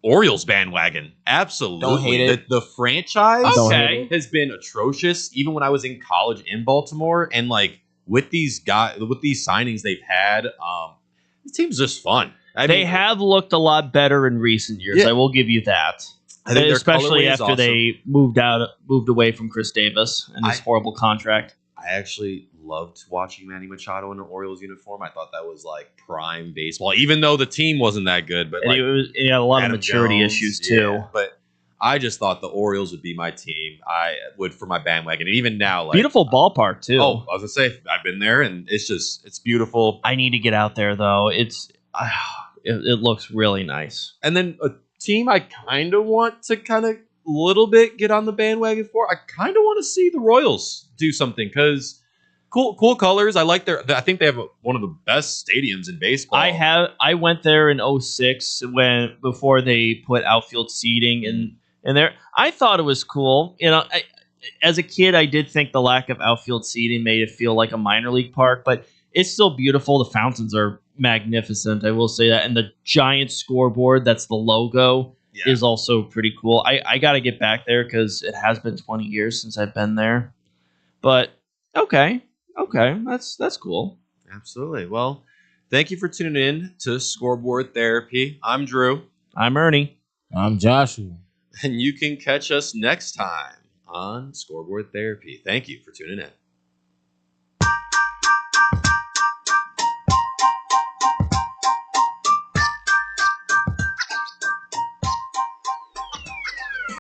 Orioles bandwagon, absolutely. Don't hate it. The franchise Don't Okay. hate has been atrocious. Even when I was in college in Baltimore, and like with these signings they've had, the team's just fun. They have looked a lot better in recent years. Yeah. I will give you that. I think their Especially colorway is after awesome. they moved away from Chris Davis and his horrible contract. I actually loved watching Manny Machado in an Orioles uniform. I thought that was like prime baseball, even though the team wasn't that good. But And like, he had a lot Adam of maturity Jones, issues too. yeah. But I just thought the Orioles would be my team. I would for my bandwagon, and even now, like Beautiful ballpark too. Oh, I was gonna say I've been there, and it's beautiful. I need to get out there though. It looks really nice. And then a team I kind of want to little bit get on the bandwagon for. I kind of want to see the Royals do something because cool colors. I like I think they have one of the best stadiums in baseball. I went there in 06 before they put outfield seating in there. I thought it was cool. As a kid, I did think the lack of outfield seating made it feel like a minor league park, but it's still beautiful. The fountains are magnificent. I will say that, and the giant scoreboard that's the logo is also pretty cool. I got to get back there because it has been 20 years since I've been there. But okay, that's cool. Absolutely. Well, thank you for tuning in to Scoreboard Therapy. I'm Drew. I'm Ernie. I'm Joshua. And you can catch us next time on Scoreboard Therapy. Thank you for tuning in.